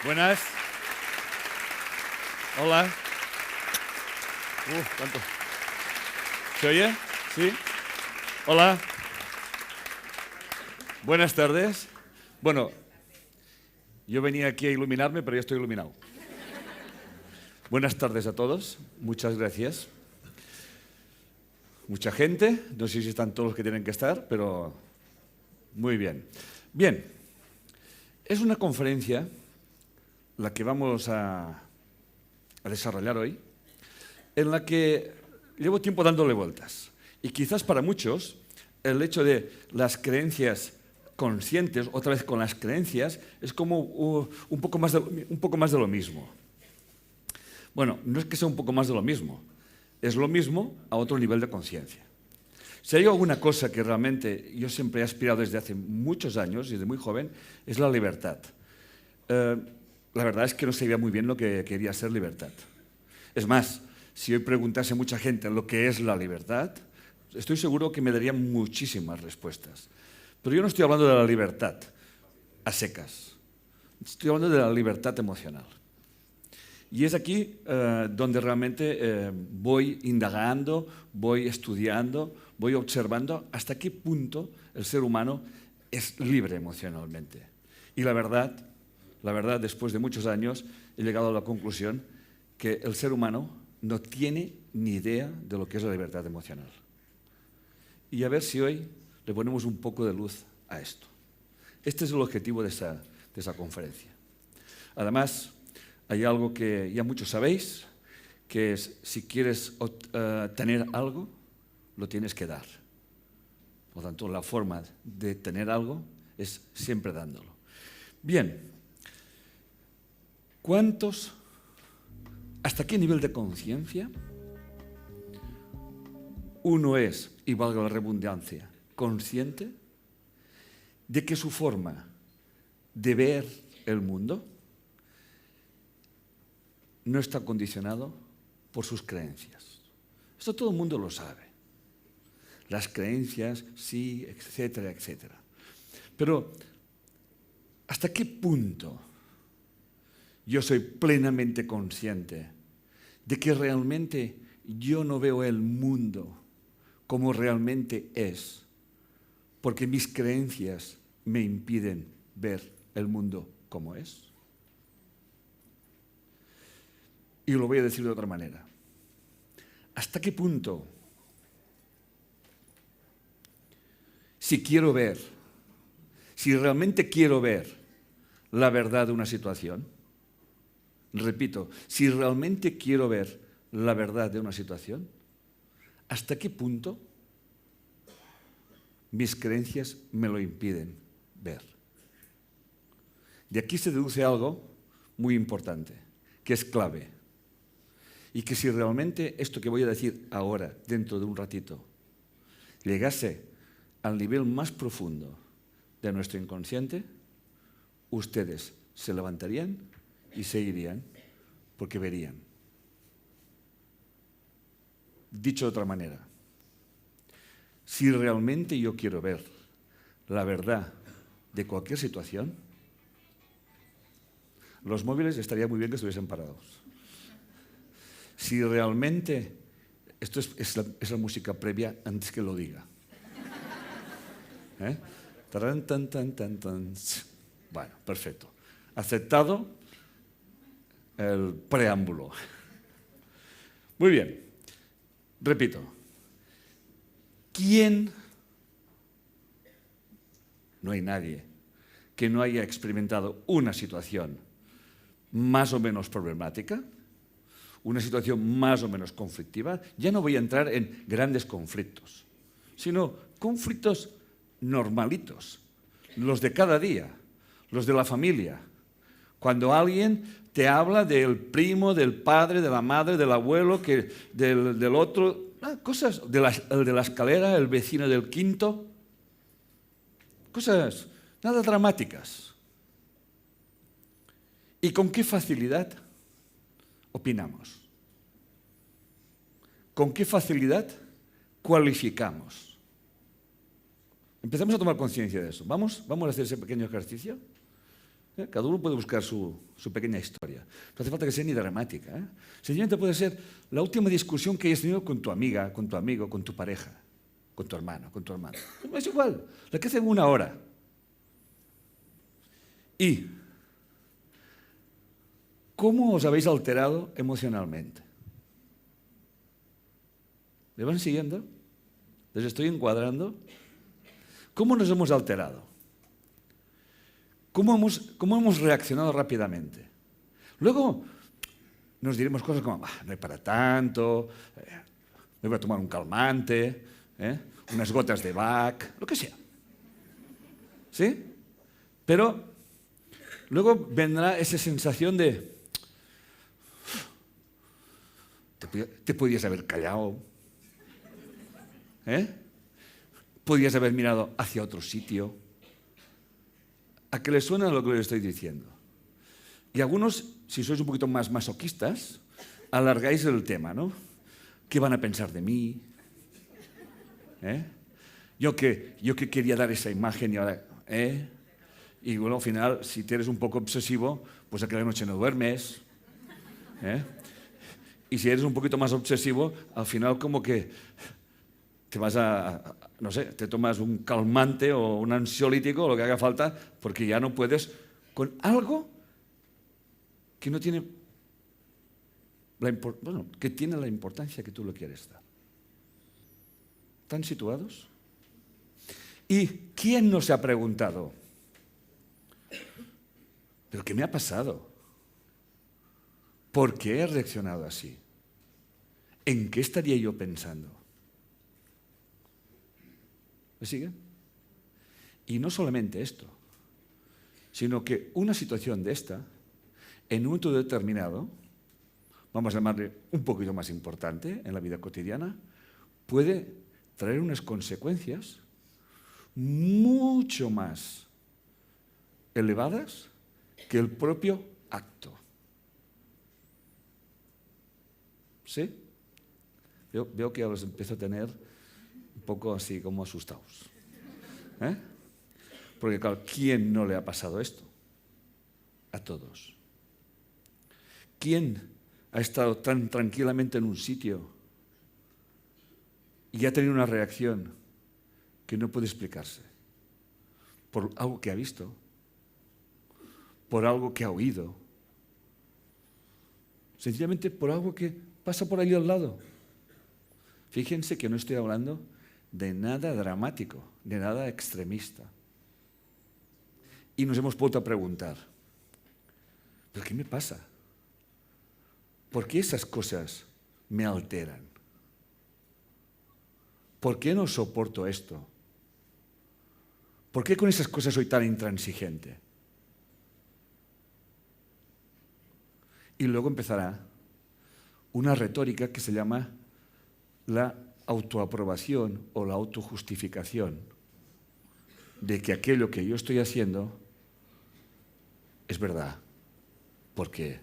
Buenas. Hola. ¿Cuánto? ¿Se oye? ¿Sí? Hola. Buenas tardes. Bueno, yo venía aquí a iluminarme, pero ya estoy iluminado. Buenas tardes a todos. Muchas gracias. Mucha gente. No sé si están todos los que tienen que estar, pero muy bien. Bien. Es una conferencia la que vamos a desarrollar hoy, en la que llevo tiempo dándole vueltas. Y quizás para muchos el hecho de las creencias conscientes, otra vez con las creencias, es como un poco más de lo mismo. Bueno, no es que sea un poco más de lo mismo, es lo mismo a otro nivel de conciencia. Si hay alguna cosa que realmente yo siempre he aspirado desde hace muchos años, desde muy joven, es la libertad. La verdad es que no sabía muy bien lo que quería ser libertad. Es más, si hoy preguntase a mucha gente lo que es la libertad, estoy seguro que me darían muchísimas respuestas. Pero yo no estoy hablando de la libertad a secas. Estoy hablando de la libertad emocional. Y es aquí donde realmente voy indagando, voy estudiando, voy observando hasta qué punto el ser humano es libre emocionalmente. Y la verdad, después de muchos años, he llegado a la conclusión que el ser humano no tiene ni idea de lo que es la libertad emocional. Y a ver si hoy le ponemos un poco de luz a esto. Este es el objetivo de esa conferencia. Además, hay algo que ya muchos sabéis, que es si quieres tener algo, lo tienes que dar. Por lo tanto, la forma de tener algo es siempre dándolo. Bien, ¿cuántos, hasta qué nivel de conciencia uno es, y valga la redundancia, consciente de que su forma de ver el mundo no está condicionado por sus creencias? Esto todo el mundo lo sabe. Las creencias, sí, etcétera, etcétera. Pero, ¿hasta qué punto yo soy plenamente consciente de que realmente yo no veo el mundo como realmente es, porque mis creencias me impiden ver el mundo como es? Y lo voy a decir de otra manera. ¿Hasta qué punto, si realmente quiero ver la verdad de una situación, repito, si realmente quiero ver la verdad de una situación, ¿hasta qué punto mis creencias me lo impiden ver? De aquí se deduce algo muy importante, que es clave. Y que si realmente esto que voy a decir ahora, dentro de un ratito, llegase al nivel más profundo de nuestro inconsciente, ustedes se levantarían y se irían porque verían. Dicho de otra manera, si realmente yo quiero ver la verdad de cualquier situación, los móviles estaría muy bien que estuviesen parados. Si realmente, esto es la música previa antes que lo diga. Tarán, tan, tan, tan, tan. Bueno, perfecto. Aceptado el preámbulo. Muy bien. Repito. ¿Quién? No hay nadie que no haya experimentado una situación más o menos problemática, una situación más o menos conflictiva. Ya no voy a entrar en grandes conflictos, sino conflictos normalitos, los de cada día, los de la familia. Cuando alguien te habla del primo, del padre, de la madre, del abuelo, del otro, cosas, el de la escalera, el vecino del quinto, cosas nada dramáticas. ¿Y con qué facilidad opinamos? ¿Con qué facilidad cualificamos? Empezamos a tomar conciencia de eso. ¿Vamos a hacer ese pequeño ejercicio? Cada uno puede buscar su pequeña historia. No hace falta que sea ni dramática. Sencillamente puede ser la última discusión que hayas tenido con tu amiga, con tu amigo, con tu pareja, con tu hermano, con tu hermana. No es igual, la que hace en una hora. ¿Y cómo os habéis alterado emocionalmente? ¿Me van siguiendo? ¿Les estoy encuadrando? ¿Cómo nos hemos alterado? ¿Cómo hemos reaccionado rápidamente? Luego nos diremos cosas como, no hay para tanto, me voy a tomar un calmante, unas gotas de Bach, lo que sea. ¿Sí? Pero luego vendrá esa sensación de, te podías haber callado, podías haber mirado hacia otro sitio. ¿A qué les suena lo que les estoy diciendo? Y algunos, si sois un poquito más masoquistas, alargáis el tema, ¿no? ¿Qué van a pensar de mí? Yo que quería dar esa imagen y ahora... Y bueno, al final, si eres un poco obsesivo, pues aquella noche no duermes. Y si eres un poquito más obsesivo, al final como que te vas no sé, te tomas un calmante o un ansiolítico o lo que haga falta, porque ya no puedes con algo que no tiene que tiene la importancia que tú lo quieres dar. ¿Están situados? ¿Y quién no se ha preguntado? ¿Pero qué me ha pasado? ¿Por qué he reaccionado así? ¿En qué estaría yo pensando? ¿Me siguen? Y no solamente esto, sino que una situación de esta, en un momento determinado, vamos a llamarle un poquito más importante en la vida cotidiana, puede traer unas consecuencias mucho más elevadas que el propio acto. ¿Sí? Veo que ahora os empiezo a tener un poco así como asustados. Porque claro, ¿quién no le ha pasado esto? A todos. ¿Quién ha estado tan tranquilamente en un sitio y ha tenido una reacción que no puede explicarse? Por algo que ha visto, por algo que ha oído, sencillamente por algo que pasa por ahí al lado. Fíjense que no estoy hablando de nada dramático, de nada extremista. Y nos hemos vuelto a preguntar, ¿pero qué me pasa? ¿Por qué esas cosas me alteran? ¿Por qué no soporto esto? ¿Por qué con esas cosas soy tan intransigente? Y luego empezará una retórica que se llama la autoaprobación o la autojustificación de que aquello que yo estoy haciendo es verdad. ¿Por qué?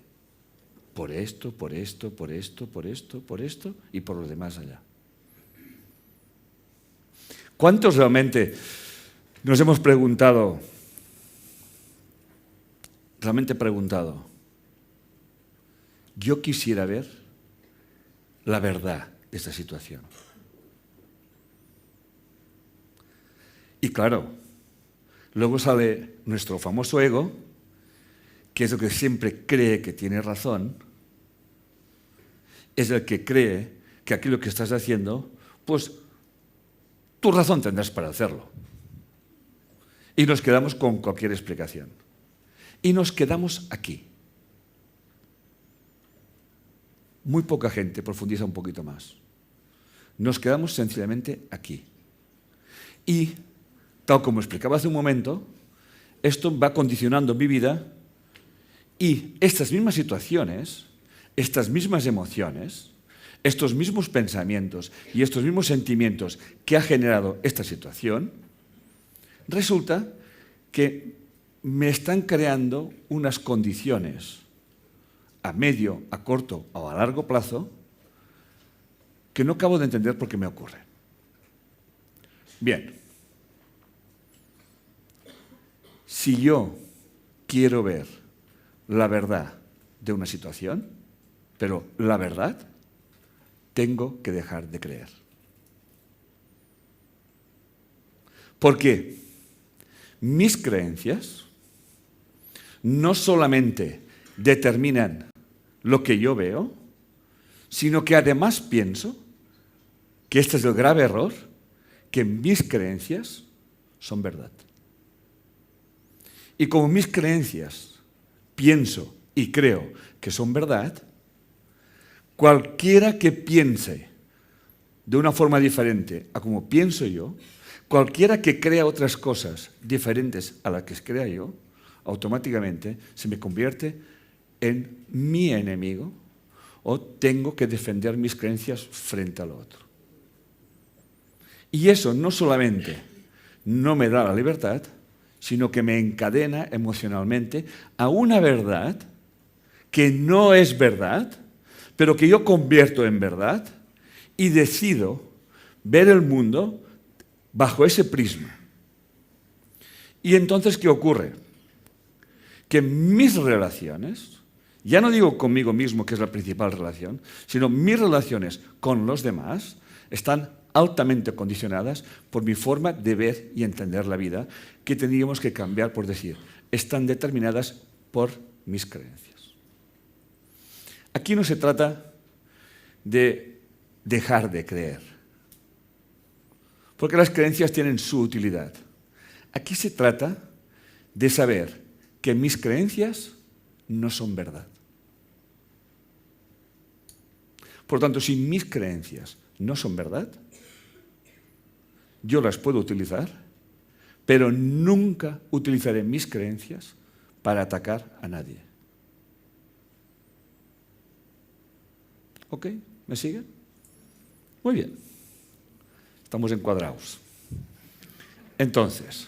Por esto, por esto, por esto, por esto, por esto y por lo demás allá. ¿Cuántos realmente nos hemos preguntado, yo quisiera ver la verdad de esta situación? Y claro, luego sale nuestro famoso ego, que es el que siempre cree que tiene razón, es el que cree que aquello que estás haciendo, pues tu razón tendrás para hacerlo. Y nos quedamos con cualquier explicación. Y nos quedamos aquí. Muy poca gente profundiza un poquito más. Nos quedamos sencillamente aquí. Y, tal como explicaba hace un momento, esto va condicionando mi vida y estas mismas situaciones, estas mismas emociones, estos mismos pensamientos y estos mismos sentimientos que ha generado esta situación, resulta que me están creando unas condiciones a medio, a corto o a largo plazo que no acabo de entender por qué me ocurre. Bien, si yo quiero ver la verdad de una situación, pero la verdad, tengo que dejar de creer. Porque mis creencias no solamente determinan lo que yo veo, sino que además pienso que este es el grave error, que mis creencias son verdad. Y como mis creencias pienso y creo que son verdad, cualquiera que piense de una forma diferente a como pienso yo, cualquiera que crea otras cosas diferentes a las que crea yo, automáticamente se me convierte en mi enemigo o tengo que defender mis creencias frente al otro. Y eso no solamente no me da la libertad, sino que me encadena emocionalmente a una verdad que no es verdad, pero que yo convierto en verdad y decido ver el mundo bajo ese prisma. Y entonces, ¿qué ocurre? Que mis relaciones, ya no digo conmigo mismo, que es la principal relación, sino mis relaciones con los demás están altamente condicionadas por mi forma de ver y entender la vida, que tendríamos que cambiar por decir, están determinadas por mis creencias. Aquí no se trata de dejar de creer, porque las creencias tienen su utilidad. Aquí se trata de saber que mis creencias no son verdad. Por tanto, si mis creencias no son verdad, yo las puedo utilizar, pero nunca utilizaré mis creencias para atacar a nadie. ¿Ok? ¿Me siguen? Muy bien. Estamos encuadrados. Entonces,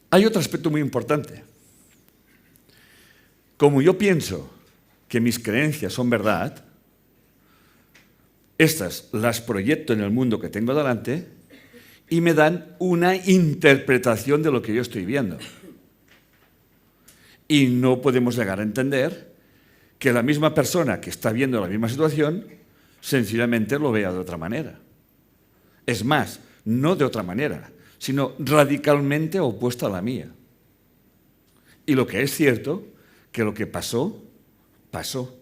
hay otro aspecto muy importante. Como yo pienso que mis creencias son verdad, estas las proyecto en el mundo que tengo delante y me dan una interpretación de lo que yo estoy viendo. Y no podemos llegar a entender que la misma persona que está viendo la misma situación sencillamente lo vea de otra manera. Es más, no de otra manera, sino radicalmente opuesta a la mía. Y lo que es cierto, que lo que pasó, pasó.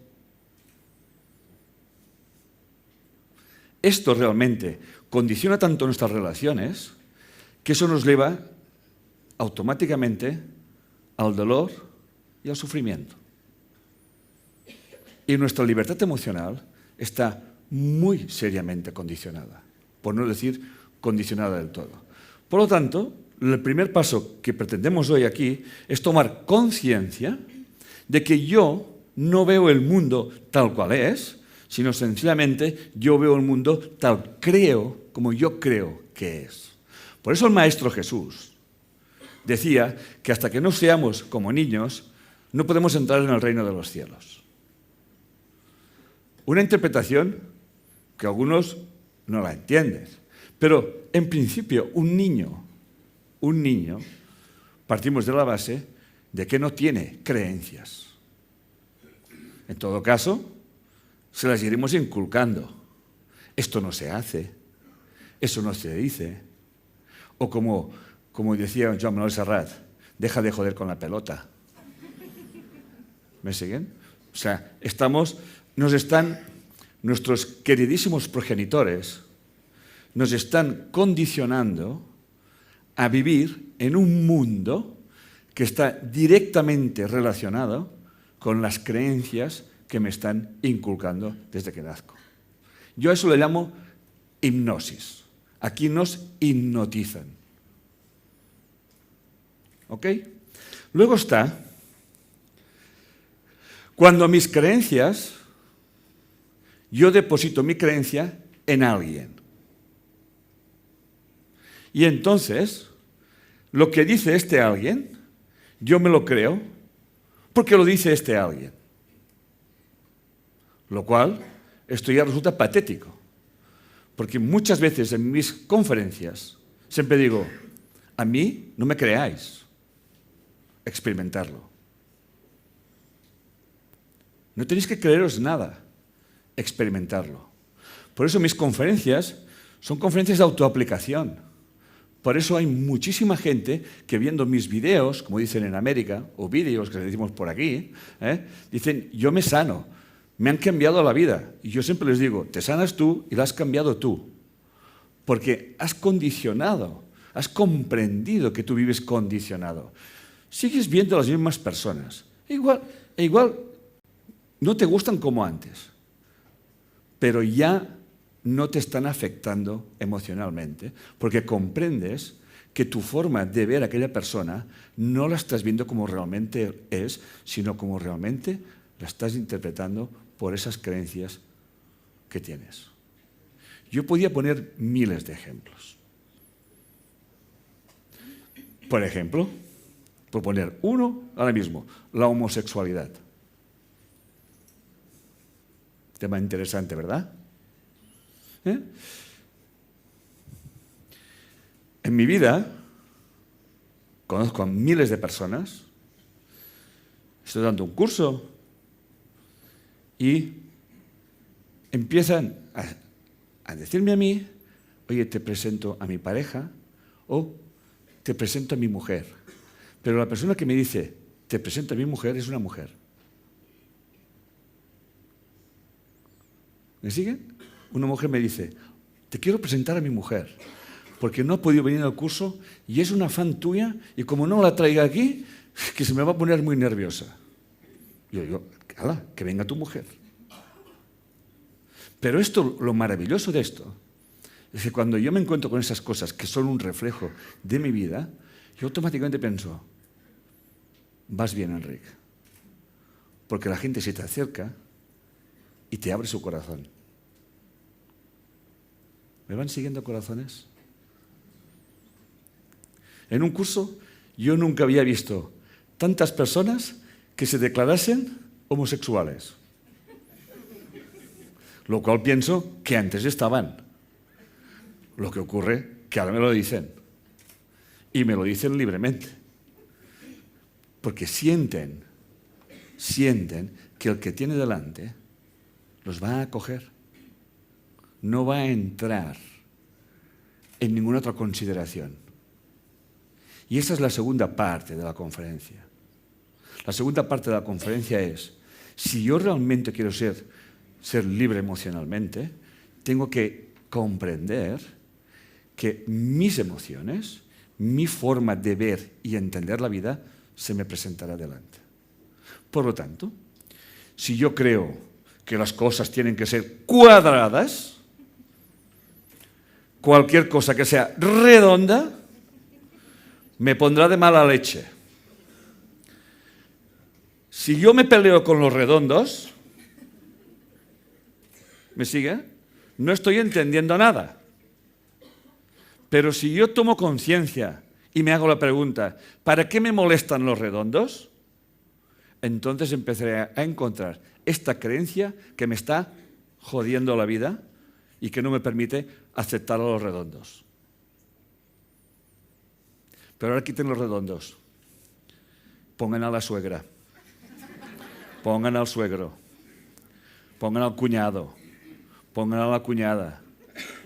Esto realmente condiciona tanto nuestras relaciones que eso nos lleva automáticamente al dolor y al sufrimiento. Y nuestra libertad emocional está muy seriamente condicionada, por no decir condicionada del todo. Por lo tanto, el primer paso que pretendemos hoy aquí es tomar conciencia de que yo no veo el mundo tal cual es, sino sencillamente yo veo el mundo tal como yo creo que es. Por eso el Maestro Jesús decía que hasta que no seamos como niños, no podemos entrar en el reino de los cielos. Una interpretación que algunos no la entienden, pero en principio un niño, partimos de la base de que no tiene creencias. En todo caso, se las iremos inculcando. Esto no se hace, eso no se dice. O como decía Joan Manuel Serrat, deja de joder con la pelota. ¿Me siguen? O sea, nuestros queridísimos progenitores nos están condicionando a vivir en un mundo que está directamente relacionado con las creencias que me están inculcando desde que nazco. Yo a eso le llamo hipnosis. Aquí nos hipnotizan. ¿Ok? Luego está cuando mis creencias, yo deposito mi creencia en alguien. Y entonces, lo que dice este alguien, yo me lo creo porque lo dice este alguien. Lo cual, esto ya resulta patético. Porque muchas veces en mis conferencias siempre digo, a mí no me creáis. experimentarlo. No tenéis que creeros nada, experimentarlo. Por eso mis conferencias son conferencias de autoaplicación. Por eso hay muchísima gente que viendo mis videos, como dicen en América, o vídeos que decimos por aquí, dicen, yo me sano, me han cambiado la vida. Y yo siempre les digo, te sanas tú y la has cambiado tú. Porque has condicionado, has comprendido que tú vives condicionado. Sigues viendo a las mismas personas. Igual no te gustan como antes, pero ya no te están afectando emocionalmente, porque comprendes que tu forma de ver a aquella persona no la estás viendo como realmente es, sino como realmente la estás interpretando por esas creencias que tienes. Yo podía poner miles de ejemplos. Por ejemplo, por poner uno ahora mismo, la homosexualidad. Tema interesante, ¿verdad? En mi vida conozco a miles de personas, estoy dando un curso y empiezan a decirme a mí, oye, te presento a mi pareja o te presento a mi mujer. Pero la persona que me dice, te presento a mi mujer, es una mujer. ¿Me siguen? Una mujer me dice, te quiero presentar a mi mujer, porque no ha podido venir al curso y es una fan tuya y como no la traiga aquí, que se me va a poner muy nerviosa. Yo digo, hala, que venga tu mujer. Pero lo maravilloso de esto, es que cuando yo me encuentro con esas cosas que son un reflejo de mi vida, yo automáticamente pienso, vas bien, Enrique, porque la gente se te acerca y te abre su corazón. ¿Me van siguiendo, corazones? En un curso yo nunca había visto tantas personas que se declarasen homosexuales. Lo cual pienso que antes estaban. Lo que ocurre que ahora me lo dicen. Y me lo dicen libremente. Porque sienten que el que tiene delante los va a acoger. No va a entrar en ninguna otra consideración. Y esa es la segunda parte de la conferencia. La segunda parte de la conferencia es, si yo realmente quiero ser libre emocionalmente, tengo que comprender que mis emociones, mi forma de ver y entender la vida, se me presentará delante. Por lo tanto, si yo creo que las cosas tienen que ser cuadradas, cualquier cosa que sea redonda me pondrá de mala leche. Si yo me peleo con los redondos, ¿me sigue? No estoy entendiendo nada. Pero si yo tomo conciencia y me hago la pregunta, ¿para qué me molestan los redondos? Entonces empezaré a encontrar esta creencia que me está jodiendo la vida y que no me permite aceptar a los redondos. Pero ahora quiten los redondos. Pongan a la suegra. Pongan al suegro. Pongan al cuñado. Pongan a la cuñada.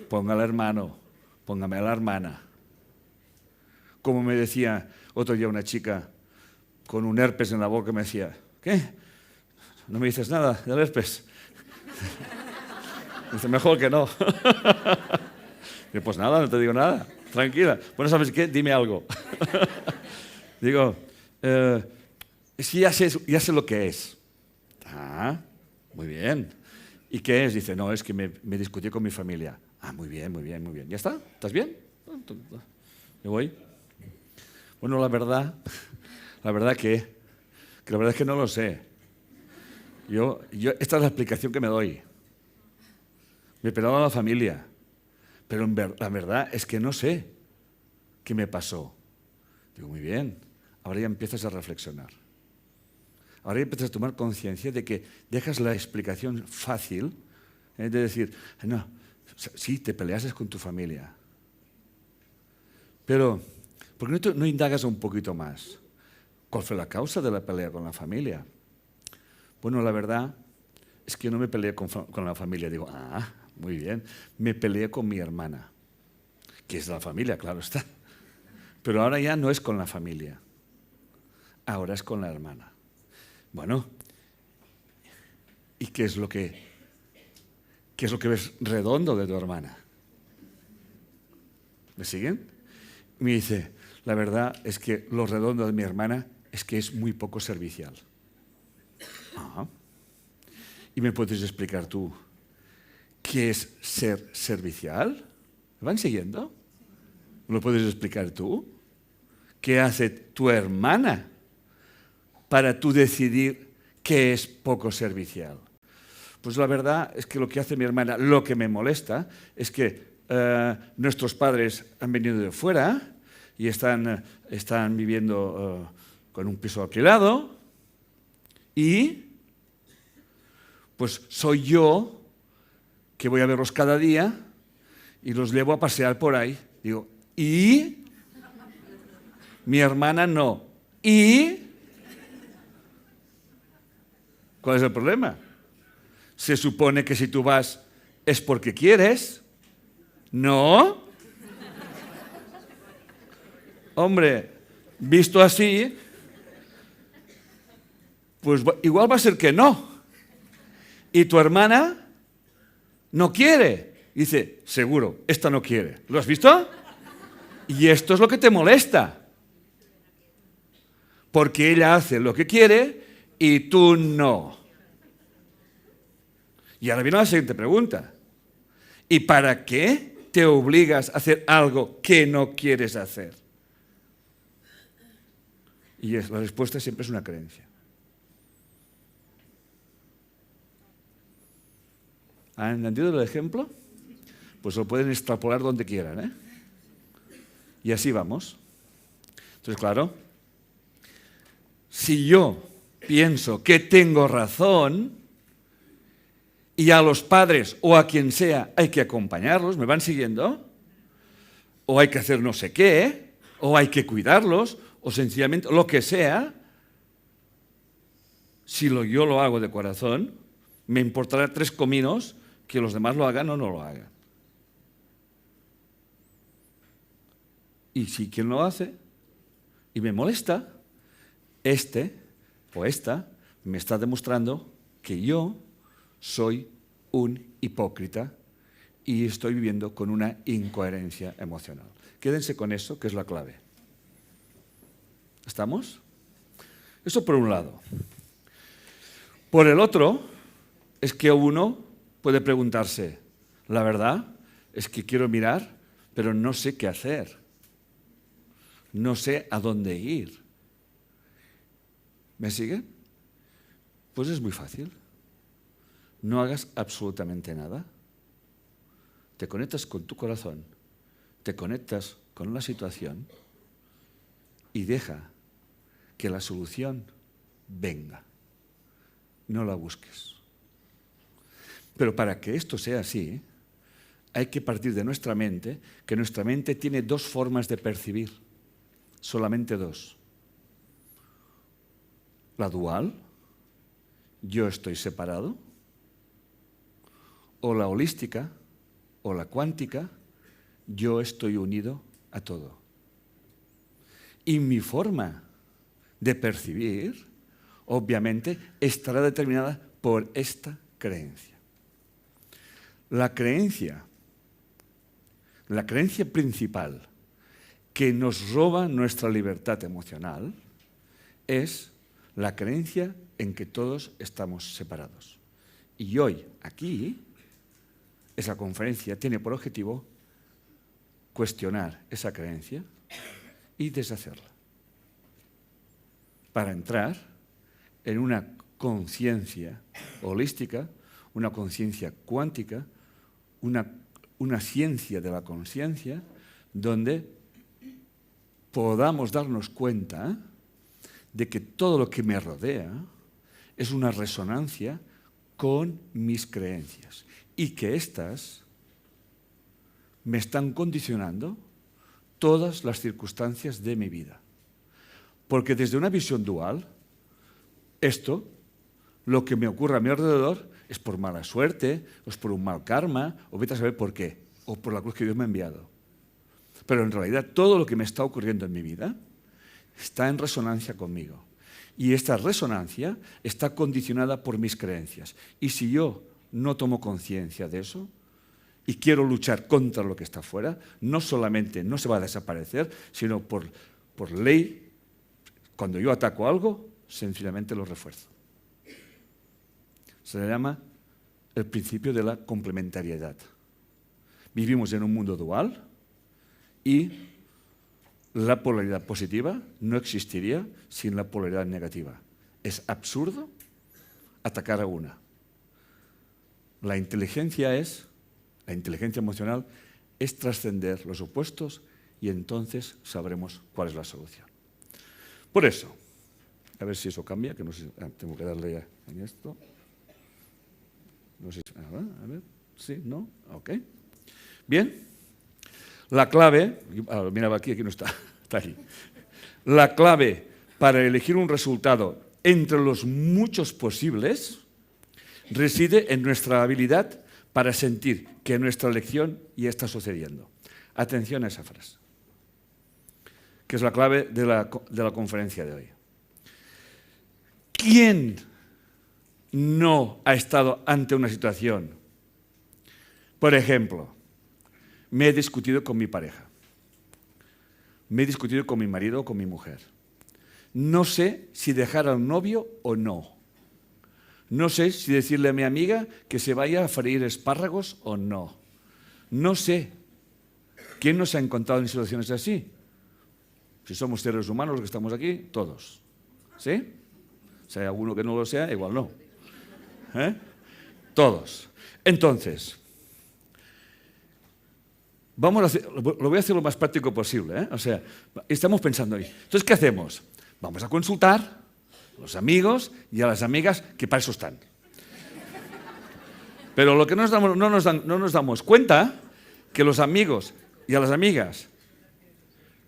Pongan al hermano. Póngame a la hermana. Como me decía otro día una chica con un herpes en la boca, me decía, ¿qué? ¿No me dices nada del herpes? Dice, mejor que no. Digo, pues nada, no te digo nada, tranquila. Bueno, ¿sabes qué? Dime algo. Digo, es que ya sé lo que es. Ah, muy bien. ¿Y qué es? Dice, no, es que me discutí con mi familia. Ah, muy bien, muy bien, muy bien. ¿Ya está? ¿Estás bien? ¿Me voy? Bueno, la verdad que la verdad es que no lo sé. Esta es la explicación que me doy. Me perdona la familia, pero la verdad es que no sé qué me pasó. Digo, muy bien, ahora ya empiezas a reflexionar. Ahora ya empiezas a tomar conciencia de que dejas la explicación fácil, de decir, no, sí, te peleaste con tu familia. Pero, ¿por qué no indagas un poquito más? ¿Cuál fue la causa de la pelea con la familia? Bueno, la verdad es que no me peleé con la familia. Digo, muy bien, me peleé con mi hermana, que es de la familia, claro está. Pero ahora ya no es con la familia, ahora es con la hermana. Bueno, ¿y qué es lo que ves redondo de tu hermana? ¿Me siguen? Me dice, la verdad es que lo redondo de mi hermana es que es muy poco servicial. ¿Y me puedes explicar tú qué es ser servicial? ¿Me van siguiendo? ¿Me lo puedes explicar tú? ¿Qué hace tu hermana para tú decidir qué es poco servicial? Pues la verdad es que lo que hace mi hermana, lo que me molesta, es que nuestros padres han venido de fuera y están viviendo con un piso alquilado y pues soy yo que voy a verlos cada día y los llevo a pasear por ahí. Digo, ¿y? Mi hermana no. ¿Y? ¿Cuál es el problema? Se supone que si tú vas es porque quieres. ¿No? Hombre, visto así, pues igual va a ser que no. Y tu hermana no quiere. Dice, seguro, esta no quiere. ¿Lo has visto? Y esto es lo que te molesta. Porque ella hace lo que quiere y tú no. Y ahora viene la siguiente pregunta. ¿Y para qué te obligas a hacer algo que no quieres hacer? Y la respuesta siempre es una creencia. ¿Han entendido el ejemplo? Pues lo pueden extrapolar donde quieran, ¿eh? Y así vamos. Entonces, claro, si yo pienso que tengo razón y a los padres o a quien sea hay que acompañarlos, ¿me van siguiendo? O hay que hacer no sé qué, o hay que cuidarlos, o sencillamente lo que sea, si yo lo hago de corazón, me importará 3 cominos que los demás lo hagan o no lo hagan. Y si quien lo hace y me molesta, este o esta me está demostrando que yo soy un hipócrita y estoy viviendo con una incoherencia emocional. Quédense con eso, que es la clave. ¿Estamos? Eso por un lado. Por el otro, es que uno puede preguntarse, la verdad es que quiero mirar, pero no sé qué hacer. No sé a dónde ir. ¿Me sigue? Pues es muy fácil. No hagas absolutamente nada. Te conectas con tu corazón, te conectas con la situación y deja que la solución venga. No la busques. Pero para que esto sea así, hay que partir de nuestra mente, que nuestra mente tiene 2 formas de percibir, solamente 2. La dual, yo estoy separado, o la holística, o la cuántica, yo estoy unido a todo. Y mi forma de percibir, obviamente, estará determinada por esta creencia. La creencia principal que nos roba nuestra libertad emocional es la creencia en que todos estamos separados. Y hoy, aquí, esa conferencia tiene por objetivo cuestionar esa creencia y deshacerla, para entrar en una conciencia holística, una conciencia cuántica, una ciencia de la conciencia, donde podamos darnos cuenta de que todo lo que me rodea es una resonancia con mis creencias y que éstas me están condicionando todas las circunstancias de mi vida. Porque desde una visión dual, esto, lo que me ocurre a mi alrededor, es por mala suerte, o es por un mal karma, o vete a saber por qué, o por la cruz que Dios me ha enviado. Pero en realidad todo lo que me está ocurriendo en mi vida está en resonancia conmigo. Y esta resonancia está condicionada por mis creencias. Y si yo no tomo conciencia de eso y quiero luchar contra lo que está afuera, no solamente no se va a desaparecer, sino por ley, cuando yo ataco algo, sencillamente lo refuerzo. Se le llama el principio de la complementariedad. Vivimos en un mundo dual y la polaridad positiva no existiría sin la polaridad negativa. Es absurdo atacar a una. La inteligencia emocional es trascender los opuestos y entonces sabremos cuál es la solución. Por eso, a ver si eso cambia, que no sé, tengo que darle ya en esto. No sé, a ver, sí, no, ok. Bien, la clave, miraba aquí no está, está aquí. La clave para elegir un resultado entre los muchos posibles reside en nuestra habilidad para sentir que nuestra elección ya está sucediendo. Atención a esa frase, que es la clave de la conferencia de hoy. ¿Quién no ha estado ante una situación? Por ejemplo, me he discutido con mi pareja, me he discutido con mi marido o con mi mujer. No sé si dejar al novio o no. No sé si decirle a mi amiga que se vaya a freír espárragos o no. No sé. ¿Quién no se ha encontrado en situaciones así? Si somos seres humanos los que estamos aquí, todos. ¿Sí? Si hay alguno que no lo sea, igual no. Todos. Entonces, lo voy a hacer lo más práctico posible. O sea, estamos pensando ahí. Entonces, ¿qué hacemos? Vamos a consultar a los amigos y a las amigas que para eso están. Pero lo que no nos damos cuenta, que los amigos y a las amigas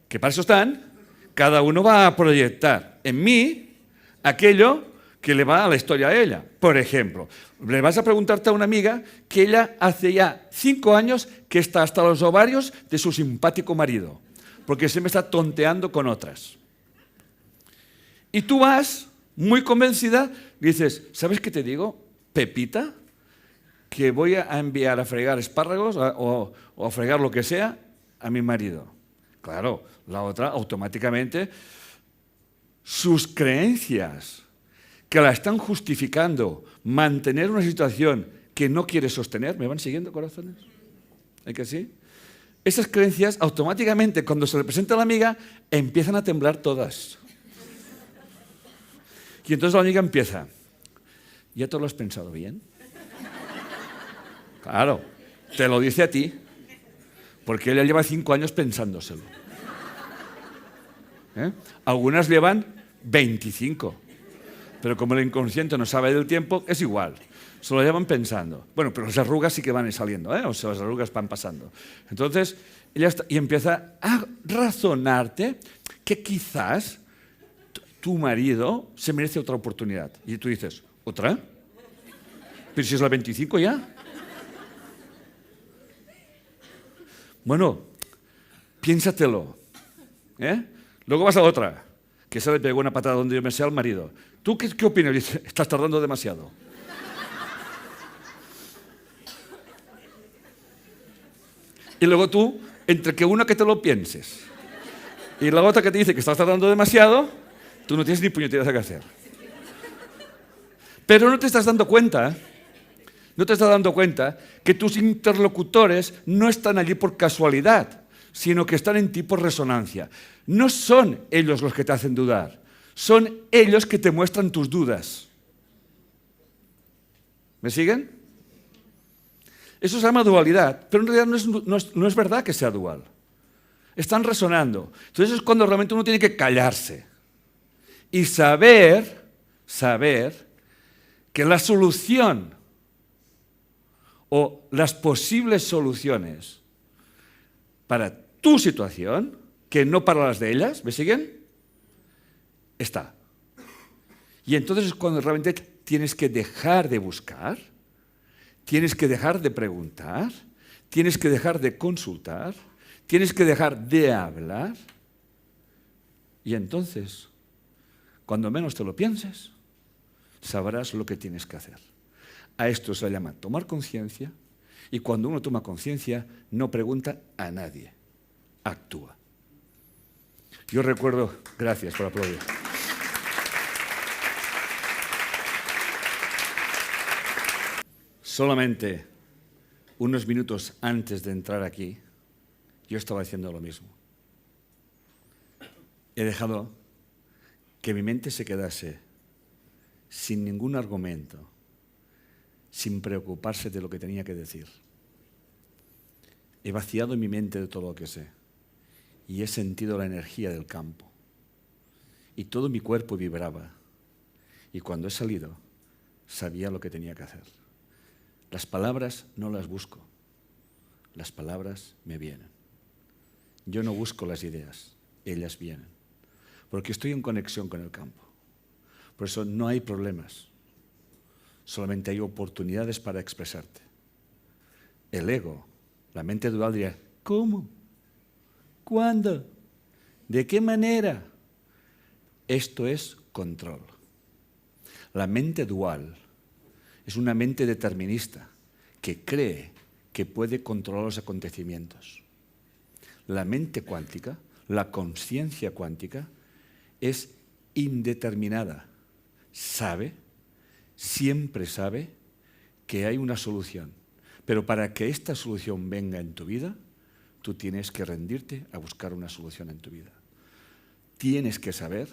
que para eso están, cada uno va a proyectar en mí aquello que le va a la historia a ella. Por ejemplo, le vas a preguntarte a una amiga que ella hace ya 5 años que está hasta los ovarios de su simpático marido, porque se me está tonteando con otras. Y tú vas muy convencida y dices, ¿sabes qué te digo, Pepita? Que voy a enviar a fregar espárragos o a fregar lo que sea a mi marido. Claro, la otra automáticamente, sus creencias que la están justificando mantener una situación que no quiere sostener. ¿Me van siguiendo, corazones? ¿Es que sí? Esas creencias automáticamente, cuando se le presenta a la amiga, empiezan a temblar todas. Y entonces la amiga empieza, ¿ya te lo has pensado bien? Claro, te lo dice a ti, porque ella lleva 5 años pensándoselo. Algunas llevan 25, pero como el inconsciente no sabe del tiempo, es igual, se lo llevan pensando. Bueno, pero las arrugas sí que van saliendo, o sea, las arrugas van pasando. Entonces, ella y empieza a razonarte que quizás tu marido se merece otra oportunidad. Y tú dices, ¿otra? Pero si es la 25 ya. Bueno, piénsatelo. Luego vas a otra, que se le pegó una patada donde yo me sea al marido. ¿Tú qué opinas? Dice, estás tardando demasiado. Y luego tú, entre que una que te lo pienses y la otra que te dice que estás tardando demasiado, tú no tienes ni puñetera que hacer. Pero no te estás dando cuenta, que tus interlocutores no están allí por casualidad, sino que están en ti por resonancia. No son ellos los que te hacen dudar, son ellos que te muestran tus dudas. ¿Me siguen? Eso se llama dualidad, pero en realidad no es verdad que sea dual. Están resonando. Entonces es cuando realmente uno tiene que callarse y saber que la solución o las posibles soluciones para tu situación, que no para las de ellas, ¿me siguen? está. Y entonces es cuando realmente tienes que dejar de buscar, tienes que dejar de preguntar, tienes que dejar de consultar, tienes que dejar de hablar. Y entonces, cuando menos te lo pienses, sabrás lo que tienes que hacer. A esto se le llama tomar conciencia, y cuando uno toma conciencia no pregunta a nadie, actúa. Yo recuerdo, gracias por aplaudir. Solamente unos minutos antes de entrar aquí, yo estaba haciendo lo mismo. He dejado que mi mente se quedase sin ningún argumento, sin preocuparse de lo que tenía que decir. He vaciado mi mente de todo lo que sé y he sentido la energía del campo. Y todo mi cuerpo vibraba. Y cuando he salido, sabía lo que tenía que hacer. Las palabras no las busco, las palabras me vienen. Yo no busco las ideas, ellas vienen, porque estoy en conexión con el campo. Por eso no hay problemas, solamente hay oportunidades para expresarte. El ego, la mente dual diría, ¿cómo? ¿Cuándo? ¿De qué manera? Esto es control. La mente dual es una mente determinista que cree que puede controlar los acontecimientos. La mente cuántica, la conciencia cuántica, es indeterminada. Sabe, siempre sabe que hay una solución. Pero para que esta solución venga en tu vida, tú tienes que rendirte a buscar una solución en tu vida. Tienes que saber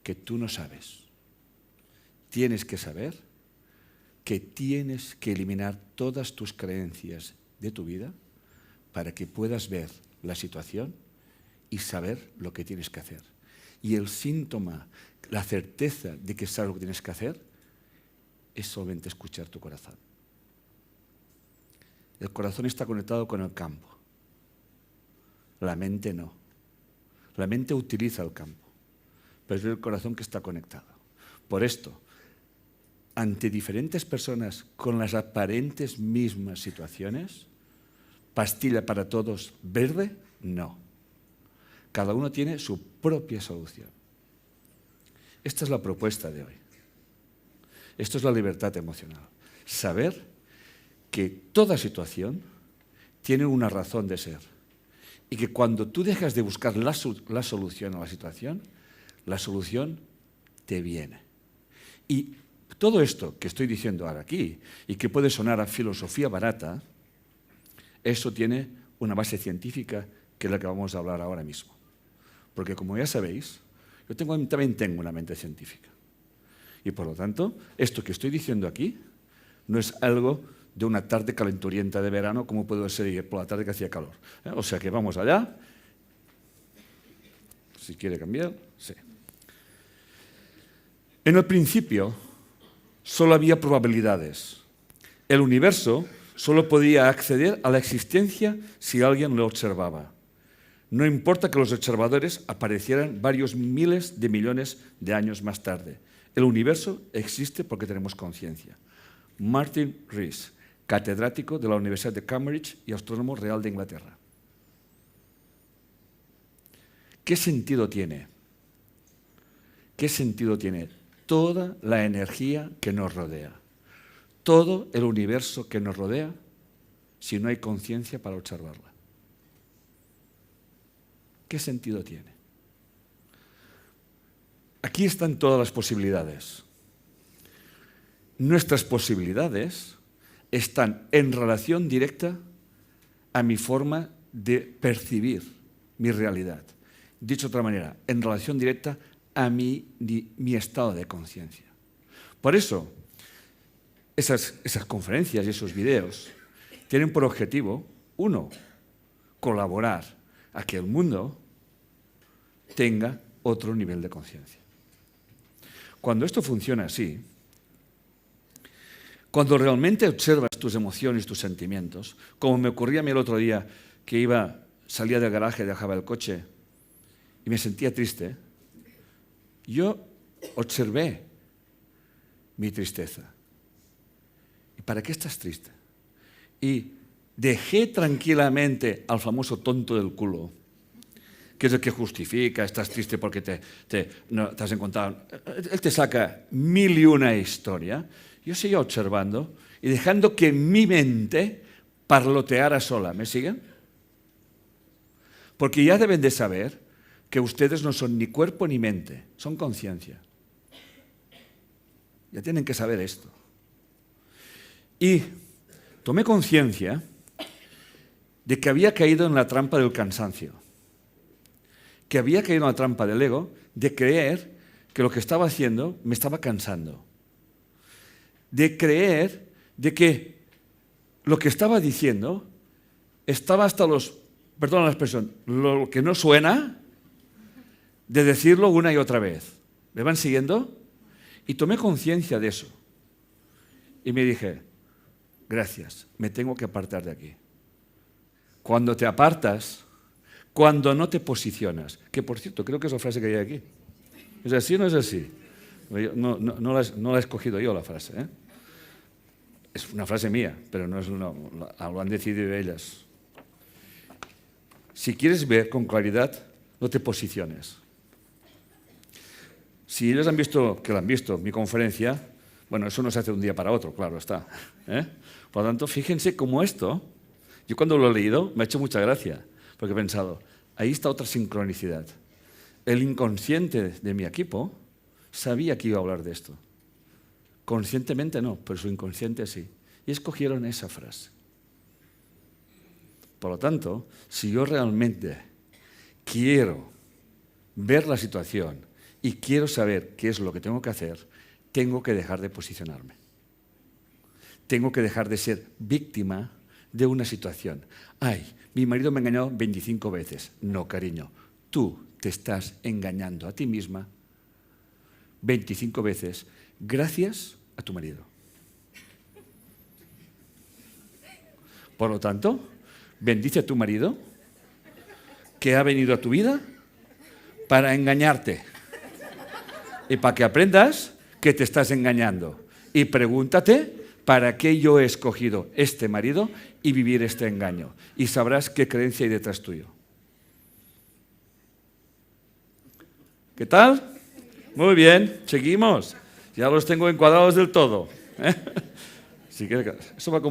que tú no sabes. Tienes que saber que tienes que eliminar todas tus creencias de tu vida para que puedas ver la situación y saber lo que tienes que hacer. Y el síntoma, la certeza de que sabes lo que tienes que hacer, es solamente escuchar tu corazón. El corazón está conectado con el campo. La mente no. La mente utiliza el campo, pero es el corazón que está conectado. Por esto, ante diferentes personas con las aparentes mismas situaciones, pastilla para todos verde, no. Cada uno tiene su propia solución. Esta es la propuesta de hoy. Esto es la libertad emocional. Saber que toda situación tiene una razón de ser y que cuando tú dejas de buscar la solución a la solución te viene. Y todo esto que estoy diciendo ahora aquí y que puede sonar a filosofía barata, eso tiene una base científica que es la que vamos a hablar ahora mismo. Porque como ya sabéis, yo también tengo una mente científica. Y por lo tanto, esto que estoy diciendo aquí no es algo de una tarde calenturienta de verano como puede ser ayer por la tarde que hacía calor. O sea que vamos allá. Si quiere cambiar, sí. En el principio solo había probabilidades. El universo solo podía acceder a la existencia si alguien lo observaba. No importa que los observadores aparecieran varios miles de millones de años más tarde. El universo existe porque tenemos conciencia. Martin Rees, catedrático de la Universidad de Cambridge y astrónomo real de Inglaterra. ¿Qué sentido tiene? ¿Qué sentido tiene toda la energía que nos rodea? Todo el universo que nos rodea si no hay conciencia para observarla. ¿Qué sentido tiene? Aquí están todas las posibilidades. Nuestras posibilidades están en relación directa a mi forma de percibir mi realidad. Dicho de otra manera, en relación directa a mi estado de conciencia. Por eso, esas conferencias y esos videos tienen por objetivo, uno, colaborar a que el mundo tenga otro nivel de conciencia. Cuando esto funciona así, cuando realmente observas tus emociones, tus sentimientos, como me ocurría a mí el otro día que salía del garaje, dejaba el coche y me sentía triste, yo observé mi tristeza. ¿Y para qué estás triste? Y dejé tranquilamente al famoso tonto del culo, que es el que justifica, estás triste porque no, te has encontrado. Él te saca mil y una historia. Yo seguía observando y dejando que mi mente parloteara sola. ¿Me siguen? Porque ya deben de saber que ustedes no son ni cuerpo ni mente, son conciencia. Ya tienen que saber esto. Y tomé conciencia de que había caído en la trampa del cansancio, que había caído en la trampa del ego, de creer que lo que estaba haciendo me estaba cansando, de creer de que lo que estaba diciendo estaba hasta los, perdón la expresión, lo que no suena, de decirlo una y otra vez. ¿Me van siguiendo? Y tomé conciencia de eso. Y me dije, gracias, me tengo que apartar de aquí. Cuando te apartas, cuando no te posicionas, que por cierto, creo que es la frase que hay aquí. ¿Es así o no es así? No la he escogido yo la frase, ¿eh? Es una frase mía, pero no es lo han decidido ellas. Si quieres ver con claridad, no te posiciones. Si ellos han visto, que lo han visto, mi conferencia, bueno, eso no se hace de un día para otro, claro está, ¿eh? Por lo tanto, fíjense cómo esto, yo cuando lo he leído me ha hecho mucha gracia, porque he pensado, ahí está otra sincronicidad. El inconsciente de mi equipo sabía que iba a hablar de esto. Conscientemente no, pero su inconsciente sí. Y escogieron esa frase. Por lo tanto, si yo realmente quiero ver la situación y quiero saber qué es lo que tengo que hacer, tengo que dejar de posicionarme. Tengo que dejar de ser víctima de una situación. Ay, mi marido me engañó 25 veces. No, cariño, tú te estás engañando a ti misma 25 veces gracias a tu marido. Por lo tanto, bendice a tu marido que ha venido a tu vida para engañarte y para que aprendas que te estás engañando. Y pregúntate, ¿para qué yo he escogido este marido y vivir este engaño? Y sabrás qué creencia hay detrás tuyo. ¿Qué tal? Muy bien, seguimos. Ya los tengo encuadrados del todo. Sí que eso va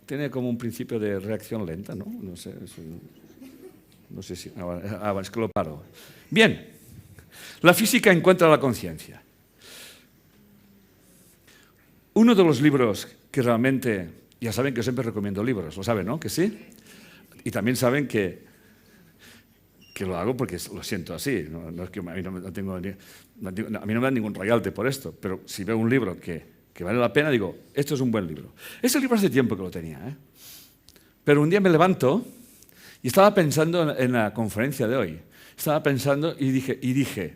tiene como un principio de reacción lenta, ¿no? No sé si... es que lo paro. Bien, la física encuentra la conciencia. Uno de los libros que realmente, ya saben que siempre recomiendo libros, lo saben, ¿no? ¿Que sí? Y también saben que lo hago porque lo siento así. No es que a mí no me da ningún royalty por esto, pero si veo un libro que vale la pena, digo, esto es un buen libro. Ese libro hace tiempo que lo tenía, ¿eh? Pero un día me levanto y estaba pensando en la conferencia de hoy. Estaba pensando y dije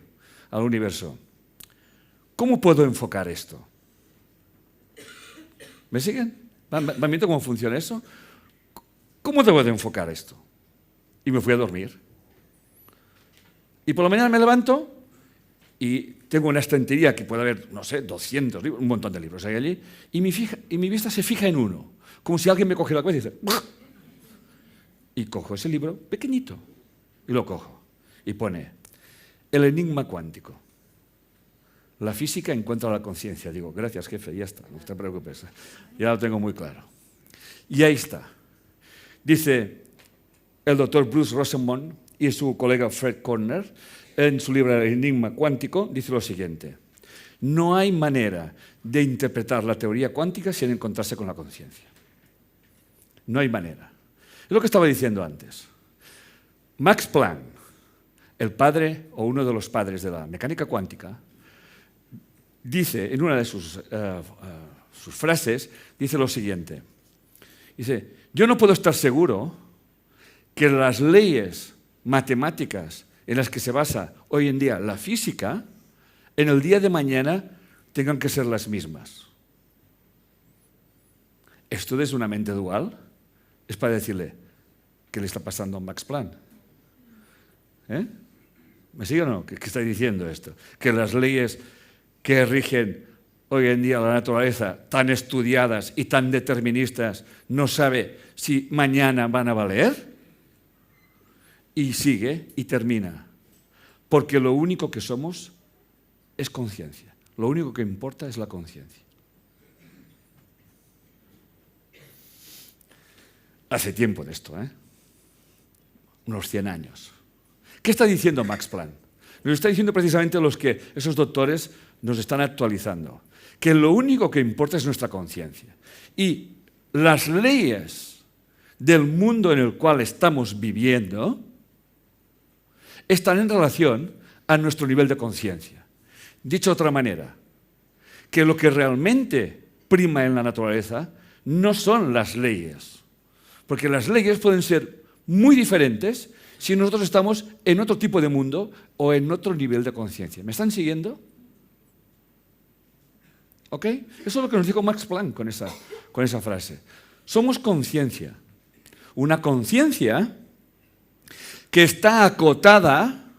al universo, ¿cómo puedo enfocar esto? ¿Me siguen? ¿Van viendo cómo funciona eso? ¿Cómo te puedo enfocar esto? Y me fui a dormir. Y por la mañana me levanto y tengo una estantería que puede haber, no sé, 200 libros, un montón de libros hay allí, y mi vista se fija en uno, como si alguien me cogiera la cabeza y dice, ¡buah! Y cojo ese libro pequeñito y lo cojo. Y pone, el enigma cuántico. La física encuentra la conciencia. Digo, gracias, jefe, ya está, no te preocupes. Ya lo tengo muy claro. Y ahí está. Dice el doctor Bruce Rosenbaum y su colega Fred Corner, en su libro El enigma cuántico, dice lo siguiente. No hay manera de interpretar la teoría cuántica sin encontrarse con la conciencia. No hay manera. Es lo que estaba diciendo antes. Max Planck, el padre o uno de los padres de la mecánica cuántica, dice en una de sus frases, dice lo siguiente. Dice, yo no puedo estar seguro que las leyes matemáticas en las que se basa hoy en día la física, en el día de mañana tengan que ser las mismas. Esto es una mente dual, es para decirle, ¿qué le está pasando a Max Planck? ¿Me sigue o no? ¿Qué está diciendo esto? Que las leyes que rigen hoy en día la naturaleza, tan estudiadas y tan deterministas, no sabe si mañana van a valer? Y sigue y termina. Porque lo único que somos es conciencia. Lo único que importa es la conciencia. Hace tiempo de esto, unos 100 años. ¿Qué está diciendo Max Planck? Nos está diciendo precisamente los que esos doctores nos están actualizando. Que lo único que importa es nuestra conciencia. Y las leyes del mundo en el cual estamos viviendo están en relación a nuestro nivel de conciencia. Dicho de otra manera, que lo que realmente prima en la naturaleza no son las leyes. Porque las leyes pueden ser muy diferentes si nosotros estamos en otro tipo de mundo o en otro nivel de conciencia. ¿Me están siguiendo? ¿Ok? Eso es lo que nos dijo Max Planck con esa frase. Somos conciencia. Una conciencia que está acotada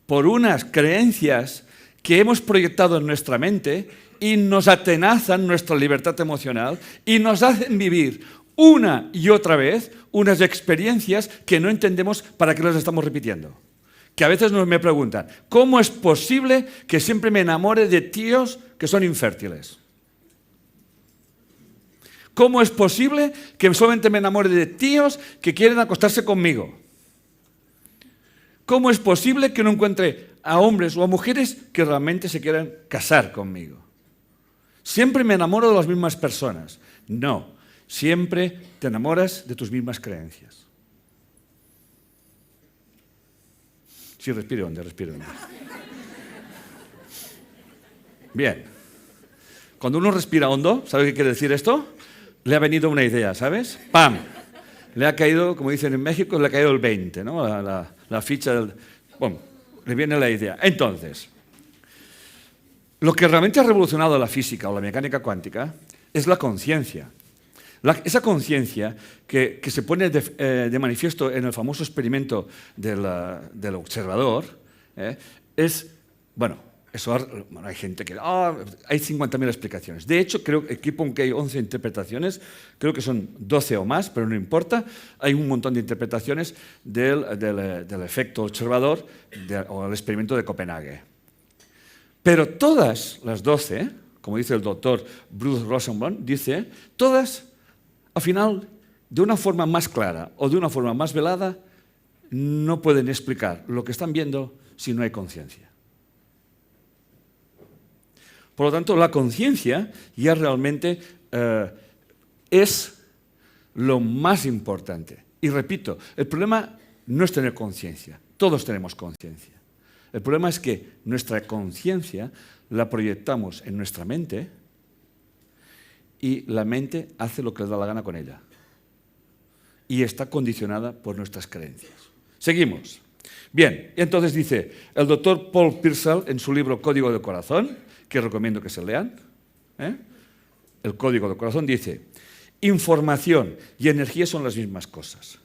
por unas creencias que hemos proyectado en nuestra mente y nos atenazan nuestra libertad emocional y nos hacen vivir una y otra vez unas experiencias que no entendemos para qué las estamos repitiendo. Que a veces me preguntan, ¿cómo es posible que siempre me enamore de tíos que son infértiles? ¿Cómo es posible que solamente me enamore de tíos que quieren acostarse conmigo? ¿Cómo es posible que no encuentre a hombres o a mujeres que realmente se quieran casar conmigo? Siempre me enamoro de las mismas personas. No, siempre te enamoras de tus mismas creencias. Sí, respire hondo, respire hondo. Bien. Cuando uno respira hondo, ¿sabe qué quiere decir esto? Le ha venido una idea, ¿sabes? ¡Pam! Le ha caído, como dicen en México, le ha caído el 20, ¿no? La ficha del... Bueno, le viene la idea. Entonces, lo que realmente ha revolucionado la física o la mecánica cuántica es la conciencia. Esa conciencia que se pone de manifiesto en el famoso experimento del observador, es, bueno, hay gente que... hay 50.000 explicaciones. De hecho, creo que aquí pongo que hay 11 interpretaciones, creo que son 12 o más, pero no importa. Hay un montón de interpretaciones del efecto observador o el experimento de Copenhague. Pero todas las 12, como dice el doctor Bruce Rosenblum, dice, todas... Al final, de una forma más clara o de una forma más velada, no pueden explicar lo que están viendo si no hay conciencia. Por lo tanto, la conciencia ya realmente es lo más importante. Y repito, el problema no es tener conciencia, todos tenemos conciencia. El problema es que nuestra conciencia la proyectamos en nuestra mente y la mente hace lo que le da la gana con ella. Y está condicionada por nuestras creencias. Seguimos. Bien, y entonces dice el doctor Paul Pearsall en su libro Código del Corazón, que recomiendo que se lean, el Código del Corazón dice, información y energía son las mismas cosas.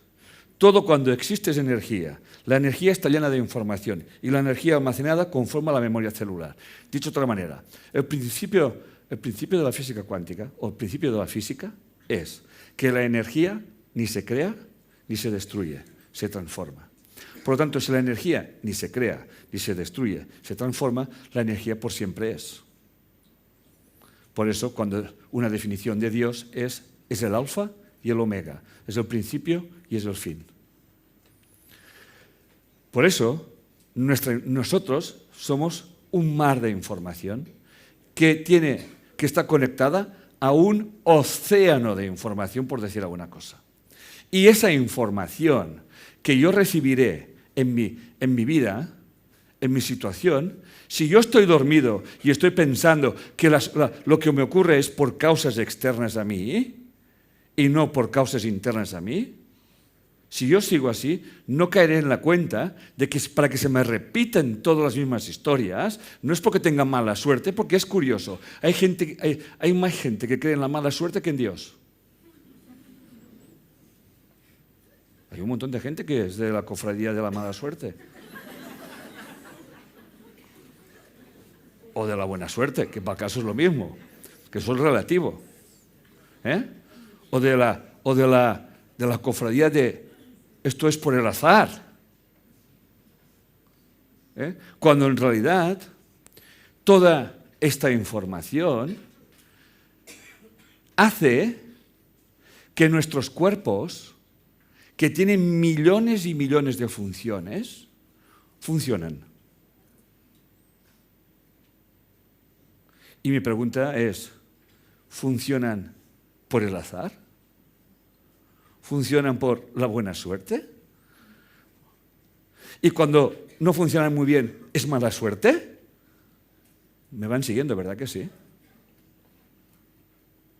Todo cuando existe es energía. La energía está llena de información y la energía almacenada conforma la memoria celular. Dicho de otra manera, el principio de la física cuántica, o el principio de la física, es que la energía ni se crea ni se destruye, se transforma. Por lo tanto, si la energía ni se crea ni se destruye, se transforma, la energía por siempre es. Por eso, cuando una definición de Dios es el alfa y el omega, es el principio y es el fin. Por eso, nosotros somos un mar de información que está conectada a un océano de información, por decir alguna cosa. Y esa información que yo recibiré en mi vida, en mi situación, si yo estoy dormido y estoy pensando que lo que me ocurre es por causas externas a mí y no por causas internas a mí, si yo sigo así, no caeré en la cuenta de que para que se me repiten todas las mismas historias, no es porque tenga mala suerte, porque es curioso. Hay más gente que cree en la mala suerte que en Dios. Hay un montón de gente que es de la cofradía de la mala suerte. o de la buena suerte, que para el caso es lo mismo, que eso es relativo. O de la cofradía de esto es por el azar. Cuando en realidad toda esta información hace que nuestros cuerpos, que tienen millones y millones de funciones, funcionan. Y mi pregunta es, ¿funcionan por el azar? ¿Funcionan por la buena suerte? Y cuando no funcionan muy bien, ¿es mala suerte? ¿Me van siguiendo, verdad que sí?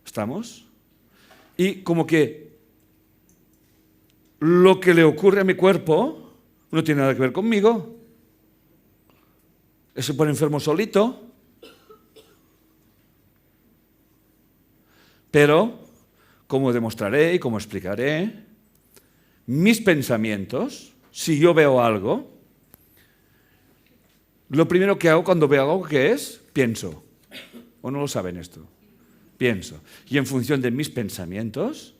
¿Estamos? Y como que lo que le ocurre a mi cuerpo no tiene nada que ver conmigo. Se pone enfermo solito. Pero, como demostraré y como explicaré, mis pensamientos, si yo veo algo, lo primero que hago cuando veo algo, ¿qué es? Pienso. ¿O no lo saben esto? Pienso. Y en función de mis pensamientos,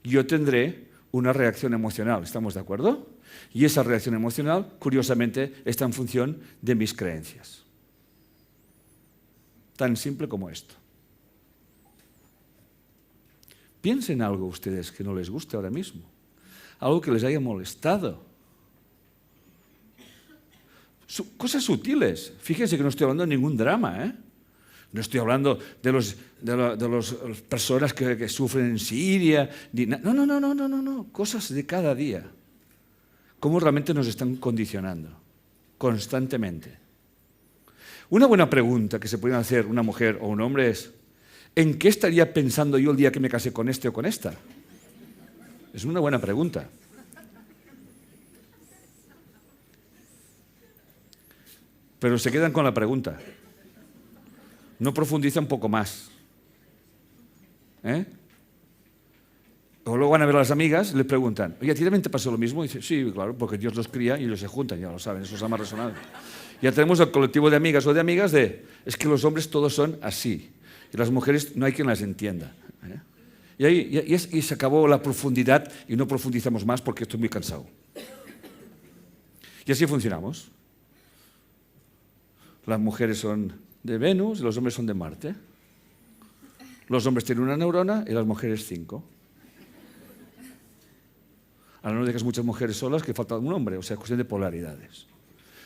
yo tendré una reacción emocional. ¿Estamos de acuerdo? Y esa reacción emocional, curiosamente, está en función de mis creencias. Tan simple como esto. Piensen algo ustedes que no les guste ahora mismo. Algo que les haya molestado. Cosas sutiles. Fíjense que no estoy hablando de ningún drama, No estoy hablando de las personas que sufren en Siria. No. Cosas de cada día. Cómo realmente nos están condicionando. Constantemente. Una buena pregunta que se puede hacer una mujer o un hombre es: ¿en qué estaría pensando yo el día que me casé con este o con esta? Es una buena pregunta. Pero se quedan con la pregunta. No profundiza un poco más. O luego van a ver a las amigas y les preguntan: oye, ¿a ti también te pasó lo mismo? Y dice: sí, claro, porque Dios los cría y ellos se juntan, ya lo saben, eso es la más resonante. Ya tenemos el colectivo de amigas o de amigas es que los hombres todos son así. Y las mujeres no hay quien las entienda. Y se acabó la profundidad y no profundizamos más porque estoy muy cansado. Y así funcionamos. Las mujeres son de Venus y los hombres son de Marte. Los hombres tienen una neurona y las mujeres 5. Ahora no dejas muchas mujeres solas que falta un hombre, o sea, es cuestión de polaridades.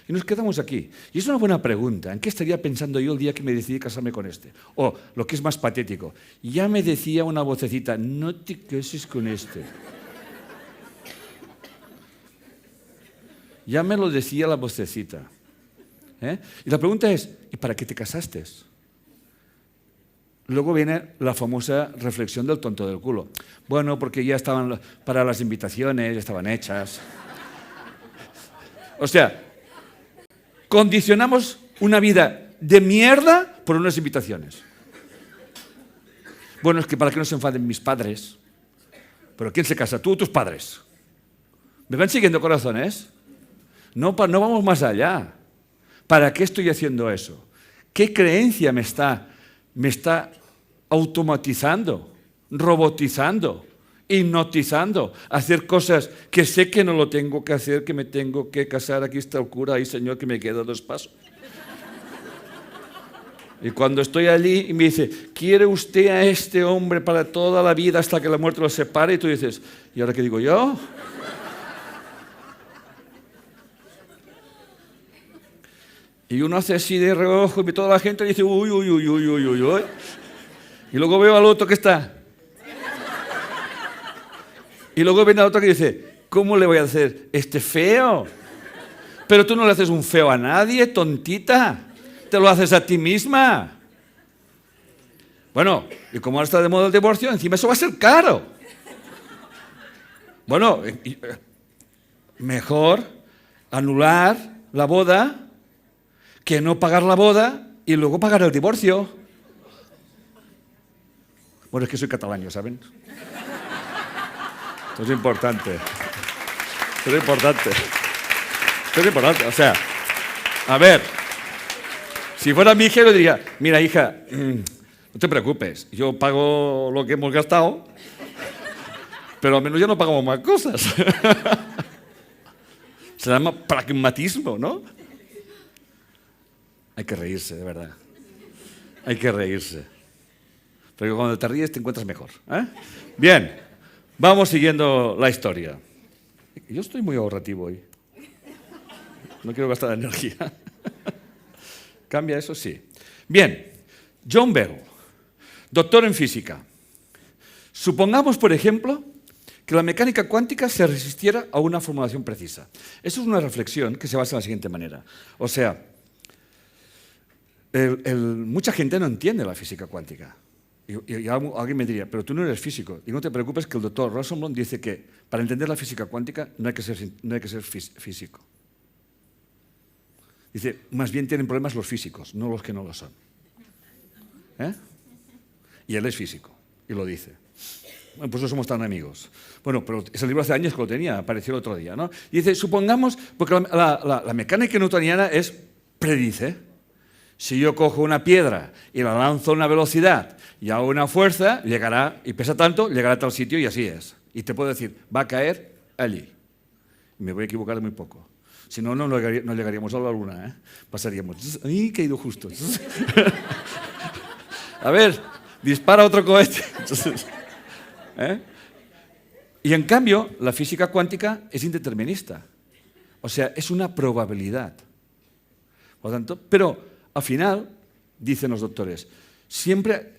Y nos quedamos aquí. Y es una buena pregunta. ¿En qué estaría pensando yo el día que me decidí casarme con este? O, lo que es más patético, ya me decía una vocecita: no te cases con este. Ya me lo decía la vocecita. Y la pregunta es: ¿y para qué te casaste? Luego viene la famosa reflexión del tonto del culo. Bueno, porque ya estaban para las invitaciones, ya estaban hechas. O sea, condicionamos una vida de mierda por unas invitaciones. Bueno, es que para que no se enfaden mis padres. ¿Pero quién se casa? ¿Tú o tus padres? ¿Me van siguiendo, corazones? No vamos más allá. ¿Para qué estoy haciendo eso? ¿Qué creencia me está automatizando, robotizando, hipnotizando, hacer cosas que sé que no lo tengo que hacer, que me tengo que casar? Aquí está el cura, ahí, señor, que me quedo 2 pasos. Y cuando estoy allí y me dice: ¿quiere usted a este hombre para toda la vida hasta que la muerte los separe? Y tú dices: ¿y ahora qué digo yo? Y uno hace así de reojo y toda la gente dice: uy. Y luego veo al otro que está. Y luego viene al otro que dice: ¿cómo le voy a hacer este feo? Pero tú no le haces un feo a nadie, tontita. Te lo haces a ti misma. Bueno, y como ahora está de moda el divorcio, encima eso va a ser caro. Bueno, mejor anular la boda que no pagar la boda y luego pagar el divorcio. Bueno, es que soy catalán, ¿saben? Esto es importante. O sea, a ver, Si fuera mi hija, le diría, mira, hija, no te preocupes, yo pago lo que hemos gastado, pero al menos ya no pagamos más cosas. Se llama pragmatismo, ¿no? Hay que reírse, de verdad. Hay que reírse. Porque cuando te ríes te encuentras mejor. Bien, vamos siguiendo la historia. Yo estoy muy ahorrativo hoy. No quiero gastar energía. ¿Cambia eso? Sí. Bien, John Bell, doctor en física. Supongamos, por ejemplo, que la mecánica cuántica se resistiera a una formulación precisa. Eso es una reflexión que se basa en la siguiente manera. O sea, mucha gente no entiende la física cuántica. Y alguien me diría, pero tú no eres físico. Y no te preocupes que el doctor Rosenblum dice que para entender la física cuántica no hay que ser físico. Dice, más bien tienen problemas los físicos, no los que no lo son. Y él es físico, y lo dice. Bueno, pues no somos tan amigos. Bueno, pero ese libro hace años que lo tenía, apareció el otro día, ¿no? Y dice, supongamos, porque la mecánica newtoniana predice. Si yo cojo una piedra y la lanzo a una velocidad y a una fuerza, llegará, y pesa tanto, llegará a tal sitio y así es. Y te puedo decir, va a caer allí. Y me voy a equivocar de muy poco. Si no, no llegaríamos a la luna, ¿eh? Pasaríamos. ¡Ay, que he ido justo! A ver, dispara otro cohete. Y en cambio, la física cuántica es indeterminista. O sea, es una probabilidad. Por lo tanto, pero al final, dicen los doctores, siempre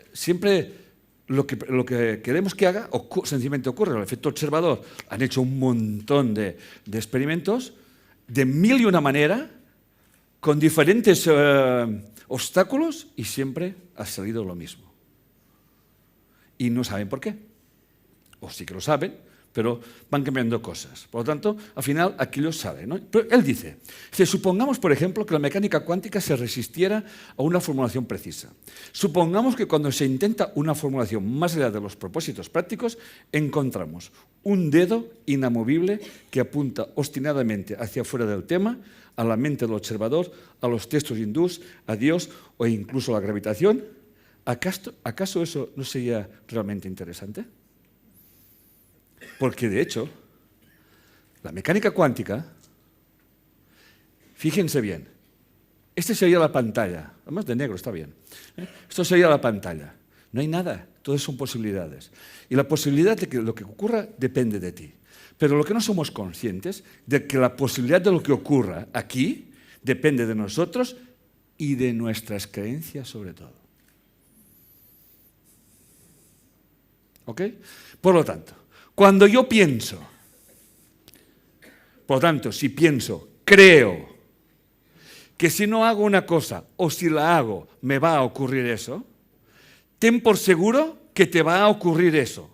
lo que queremos que haga sencillamente ocurre. El efecto observador. Han hecho un montón de experimentos de mil y una manera, con diferentes obstáculos, y siempre ha salido lo mismo. Y no saben por qué. O sí que lo saben, pero van cambiando cosas. Por lo tanto, al final, aquí lo sabe, ¿no? Pero él dice, supongamos, por ejemplo, que la mecánica cuántica se resistiera a una formulación precisa. Supongamos que cuando se intenta una formulación más allá de los propósitos prácticos, encontramos un dedo inamovible que apunta obstinadamente hacia fuera del tema, a la mente del observador, a los textos hindús, a Dios o incluso a la gravitación. ¿Acaso eso no sería realmente interesante? Porque, de hecho, la mecánica cuántica, fíjense bien, esta sería la pantalla, además de negro está bien, esto sería la pantalla, no hay nada, todo son posibilidades. Y la posibilidad de que lo que ocurra depende de ti. Pero lo que no somos conscientes de que la posibilidad de lo que ocurra aquí depende de nosotros y de nuestras creencias sobre todo. ¿Ok? Por lo tanto, cuando yo pienso, por lo tanto, si pienso, creo que si no hago una cosa o si la hago me va a ocurrir eso, ten por seguro que te va a ocurrir eso.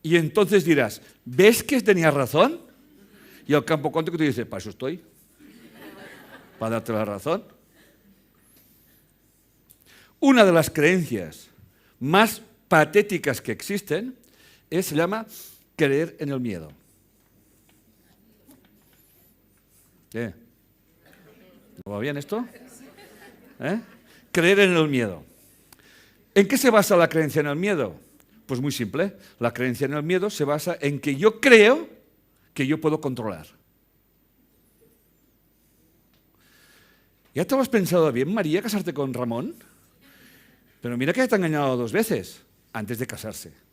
Y entonces dirás, ¿ves que tenía razón? Y al campo cuántico te dice, para eso estoy, para darte la razón. Una de las creencias más patéticas que existen se llama creer en el miedo. ¿Qué? ¿No va bien esto? Creer en el miedo. ¿En qué se basa la creencia en el miedo? Pues muy simple. La creencia en el miedo se basa en que yo creo que yo puedo controlar. ¿Ya te lo has pensado bien, María, casarte con Ramón? Pero mira que te ha engañado 2 veces antes de casarse.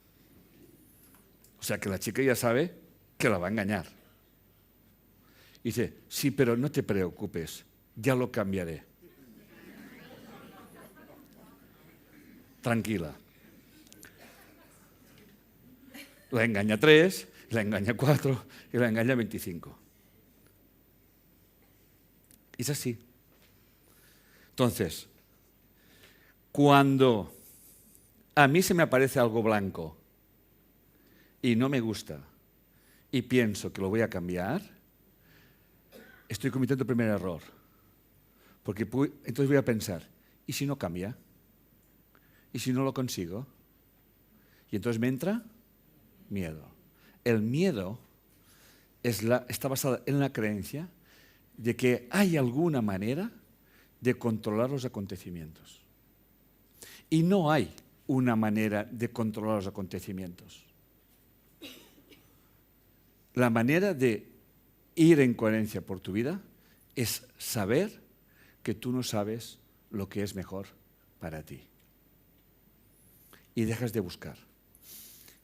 O sea que la chica ya sabe que la va a engañar. Y dice, sí, pero no te preocupes, ya lo cambiaré. Tranquila. La engaña 3, la engaña 4 y la engaña 25. Es así. Entonces, cuando a mí se me aparece algo blanco y no me gusta y pienso que lo voy a cambiar, estoy cometiendo el primer error. Porque entonces voy a pensar, ¿y si no cambia? ¿Y si no lo consigo? Y entonces me entra miedo. El miedo está basado en la creencia de que hay alguna manera de controlar los acontecimientos. Y no hay una manera de controlar los acontecimientos. La manera de ir en coherencia por tu vida es saber que tú no sabes lo que es mejor para ti. Y dejas de buscar.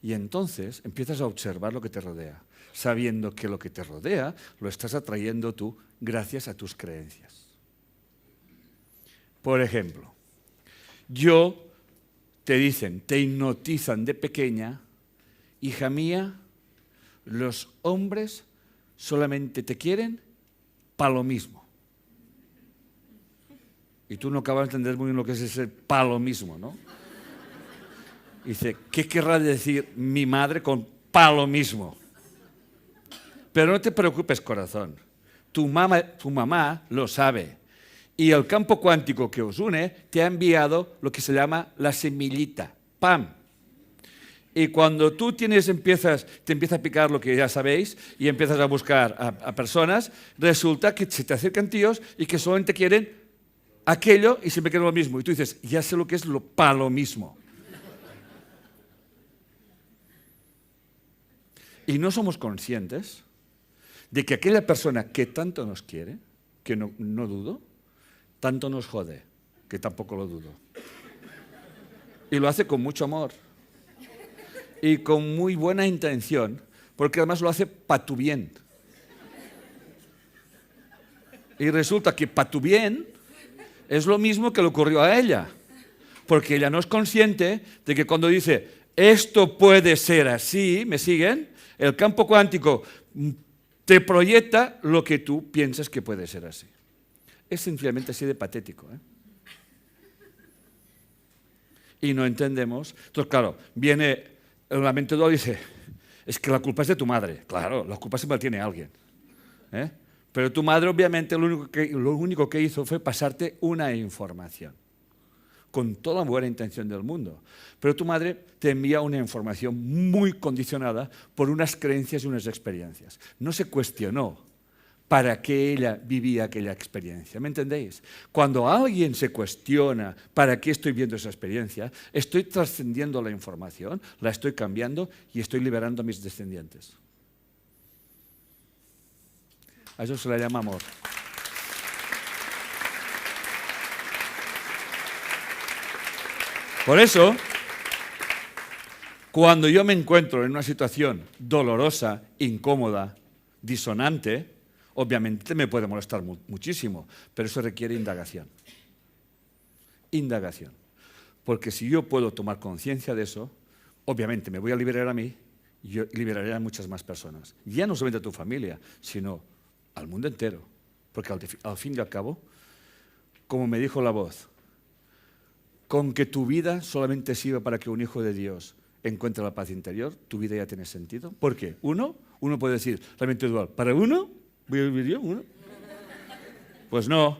Y entonces empiezas a observar lo que te rodea, sabiendo que lo que te rodea lo estás atrayendo tú gracias a tus creencias. Por ejemplo, te hipnotizan de pequeña, hija mía, los hombres solamente te quieren para lo mismo. Y tú no acabas de entender muy bien lo que es ese para lo mismo, ¿no? Dice, ¿qué querrá decir mi madre con para lo mismo? Pero no te preocupes, corazón. Tu mamá lo sabe. Y el campo cuántico que os une te ha enviado lo que se llama la semillita. ¡Pam! Y cuando tú te empieza a picar lo que ya sabéis y empiezas a buscar a personas, resulta que se te acercan tíos y que solamente quieren aquello y siempre quieren lo mismo. Y tú dices, ya sé lo que es lo para lo mismo. Y no somos conscientes de que aquella persona que tanto nos quiere, que no dudo, tanto nos jode, que tampoco lo dudo. Y lo hace con mucho amor y con muy buena intención, porque además lo hace para tu bien. Y resulta que para tu bien es lo mismo que le ocurrió a ella, porque ella no es consciente de que cuando dice, esto puede ser así, ¿me siguen? El campo cuántico te proyecta lo que tú piensas que puede ser así. Es sencillamente así de patético, ¿eh? Y no entendemos. Entonces, claro, viene la mente dual y dice, es que la culpa es de tu madre. Claro, la culpa siempre la tiene alguien, ¿eh? Pero tu madre, obviamente, lo único que hizo fue pasarte una información, con toda la buena intención del mundo. Pero tu madre te envía una información muy condicionada por unas creencias y unas experiencias. No se cuestionó para qué ella vivía aquella experiencia. ¿Me entendéis? Cuando alguien se cuestiona para qué estoy viendo esa experiencia, estoy trascendiendo la información, la estoy cambiando y estoy liberando a mis descendientes. A eso se le llama amor. Por eso, cuando yo me encuentro en una situación dolorosa, incómoda, disonante, obviamente me puede molestar muchísimo, pero eso requiere indagación. Indagación. Porque si yo puedo tomar conciencia de eso, obviamente me voy a liberar a mí y yo liberaré a muchas más personas. Ya no solamente a tu familia, sino al mundo entero. Porque al fin y al cabo, como me dijo la voz, con que tu vida solamente sirva para que un hijo de Dios encuentre la paz interior, tu vida ya tiene sentido. ¿Por qué? Uno puede decir, la mente dual, ¿para uno? ¿Voy a vivir yo? ¿Uno? Pues no,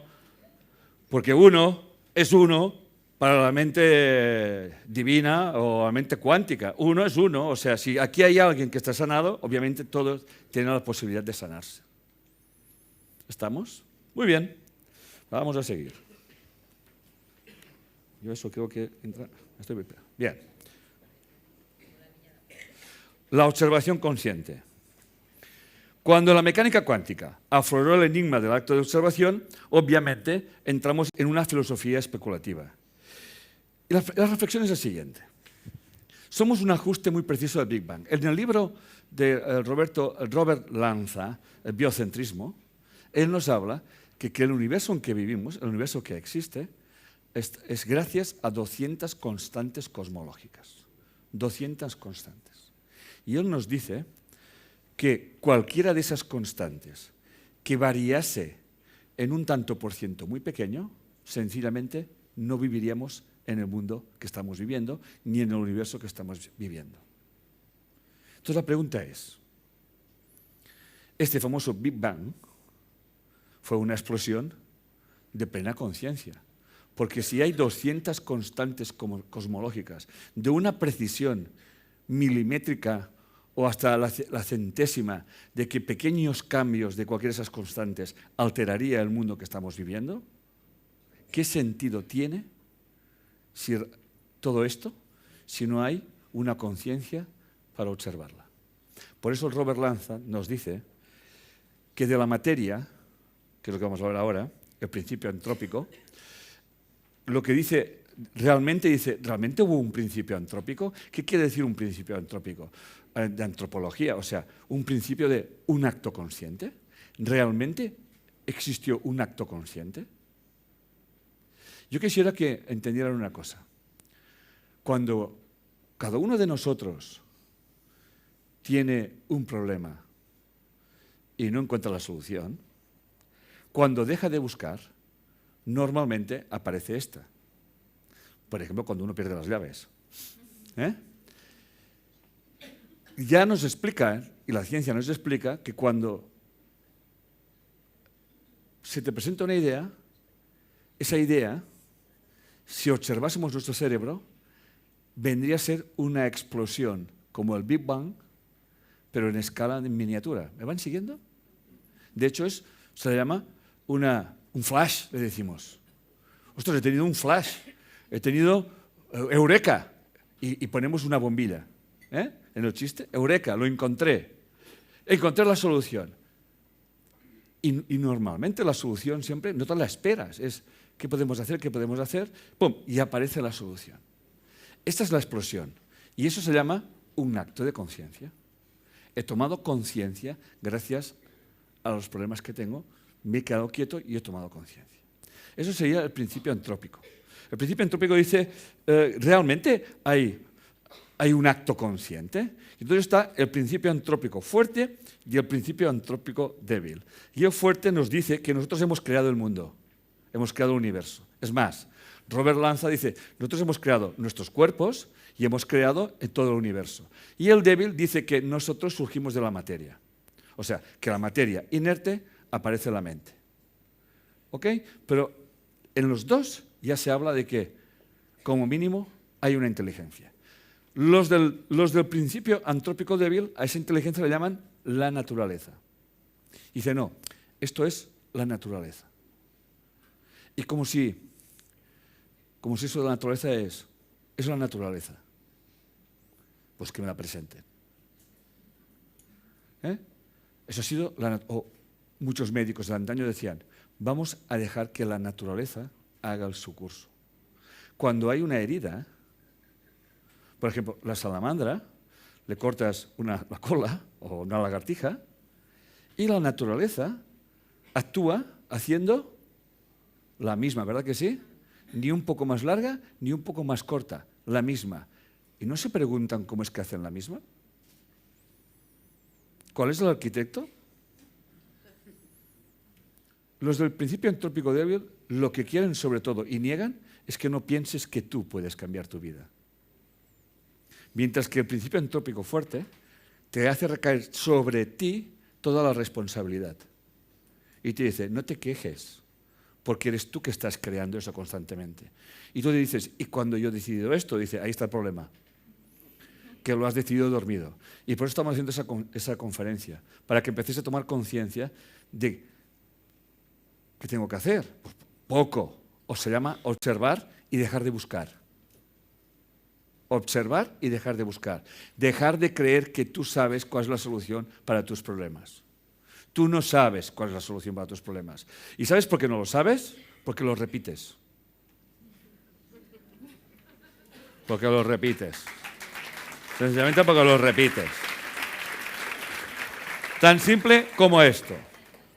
porque uno es uno para la mente divina o la mente cuántica. Uno es uno, o sea, si aquí hay alguien que está sanado, obviamente todos tienen la posibilidad de sanarse. ¿Estamos? Muy bien, vamos a seguir. Yo eso creo que entra. Bien. La observación consciente. Cuando la mecánica cuántica afloró el enigma del acto de observación, obviamente entramos en una filosofía especulativa. Y la reflexión es la siguiente. Somos un ajuste muy preciso del Big Bang. En el libro de Robert Lanza, El biocentrismo, él nos habla que el universo en que vivimos, el universo que existe, es gracias a 200 constantes cosmológicas. 200 constantes. Y él nos dice que cualquiera de esas constantes que variase en un tanto por ciento muy pequeño, sencillamente no viviríamos en el mundo que estamos viviendo, ni en el universo que estamos viviendo. Entonces la pregunta es, este famoso Big Bang fue una explosión de plena conciencia. Porque si hay 200 constantes cosmológicas de una precisión milimétrica o hasta la centésima de que pequeños cambios de cualquiera de esas constantes alteraría el mundo que estamos viviendo, ¿Qué sentido tiene todo esto si no hay una conciencia para observarla? Por eso Robert Lanza nos dice que de la materia, que es lo que vamos a ver ahora, el principio antrópico, lo que dice, ¿realmente hubo un principio antrópico? ¿Qué quiere decir un principio antrópico? De antropología, o sea, un principio de un acto consciente. ¿Realmente existió un acto consciente? Yo quisiera que entendieran una cosa. Cuando cada uno de nosotros tiene un problema y no encuentra la solución, cuando deja de buscar, normalmente aparece esta. Por ejemplo, cuando uno pierde las llaves. Ya nos explica, y la ciencia nos explica, que cuando se te presenta una idea, esa idea, si observásemos nuestro cerebro, vendría a ser una explosión, como el Big Bang, pero en escala en miniatura. ¿Me van siguiendo? De hecho, se le llama un flash, le decimos. Ostras, he tenido un flash, he tenido eureka, y ponemos una bombilla. En el chiste, eureka, lo encontré la solución. Y normalmente la solución siempre no te la esperas, es ¿qué podemos hacer? ¿Qué podemos hacer? ¡Pum! Y aparece la solución. Esta es la explosión, y eso se llama un acto de conciencia. He tomado conciencia gracias a los problemas que tengo, me he quedado quieto y he tomado conciencia. Eso sería el principio antrópico. El principio antrópico dice, ¿realmente hay un acto consciente? Entonces está el principio antrópico fuerte y el principio antrópico débil. Y el fuerte nos dice que nosotros hemos creado el mundo, hemos creado el universo. Es más, Robert Lanza dice, nosotros hemos creado nuestros cuerpos y hemos creado todo el universo. Y el débil dice que nosotros surgimos de la materia. O sea, que la materia inerte aparece en la mente. ¿Ok? Pero en los dos ya se habla de que, como mínimo, hay una inteligencia. Los del principio antrópico débil, a esa inteligencia le llaman la naturaleza. Y dice, no, esto es la naturaleza. Y como si eso de la naturaleza es la naturaleza, pues que me la presenten. Eso ha sido, muchos médicos de antaño decían, vamos a dejar que la naturaleza haga su curso. Cuando hay una herida, por ejemplo, la salamandra, le cortas la cola o una lagartija y la naturaleza actúa haciendo la misma, ¿verdad que sí? Ni un poco más larga, ni un poco más corta, la misma. ¿Y no se preguntan cómo es que hacen la misma? ¿Cuál es el arquitecto? Los del principio antrópico débil lo que quieren sobre todo y niegan es que no pienses que tú puedes cambiar tu vida. Mientras que el principio antrópico fuerte te hace recaer sobre ti toda la responsabilidad. Y te dice, no te quejes, porque eres tú que estás creando eso constantemente. Y tú le dices, ¿y cuando yo he decidido esto? Dice, ahí está el problema, que lo has decidido dormido. Y por eso estamos haciendo esa conferencia, para que empecéis a tomar conciencia de ¿qué tengo que hacer? Pues poco. O se llama observar y dejar de buscar. Observar y dejar de buscar. Dejar de creer que tú sabes cuál es la solución para tus problemas. Tú no sabes cuál es la solución para tus problemas. ¿Y sabes por qué no lo sabes? Porque lo repites. Porque lo repites. Sencillamente porque lo repites. Tan simple como esto.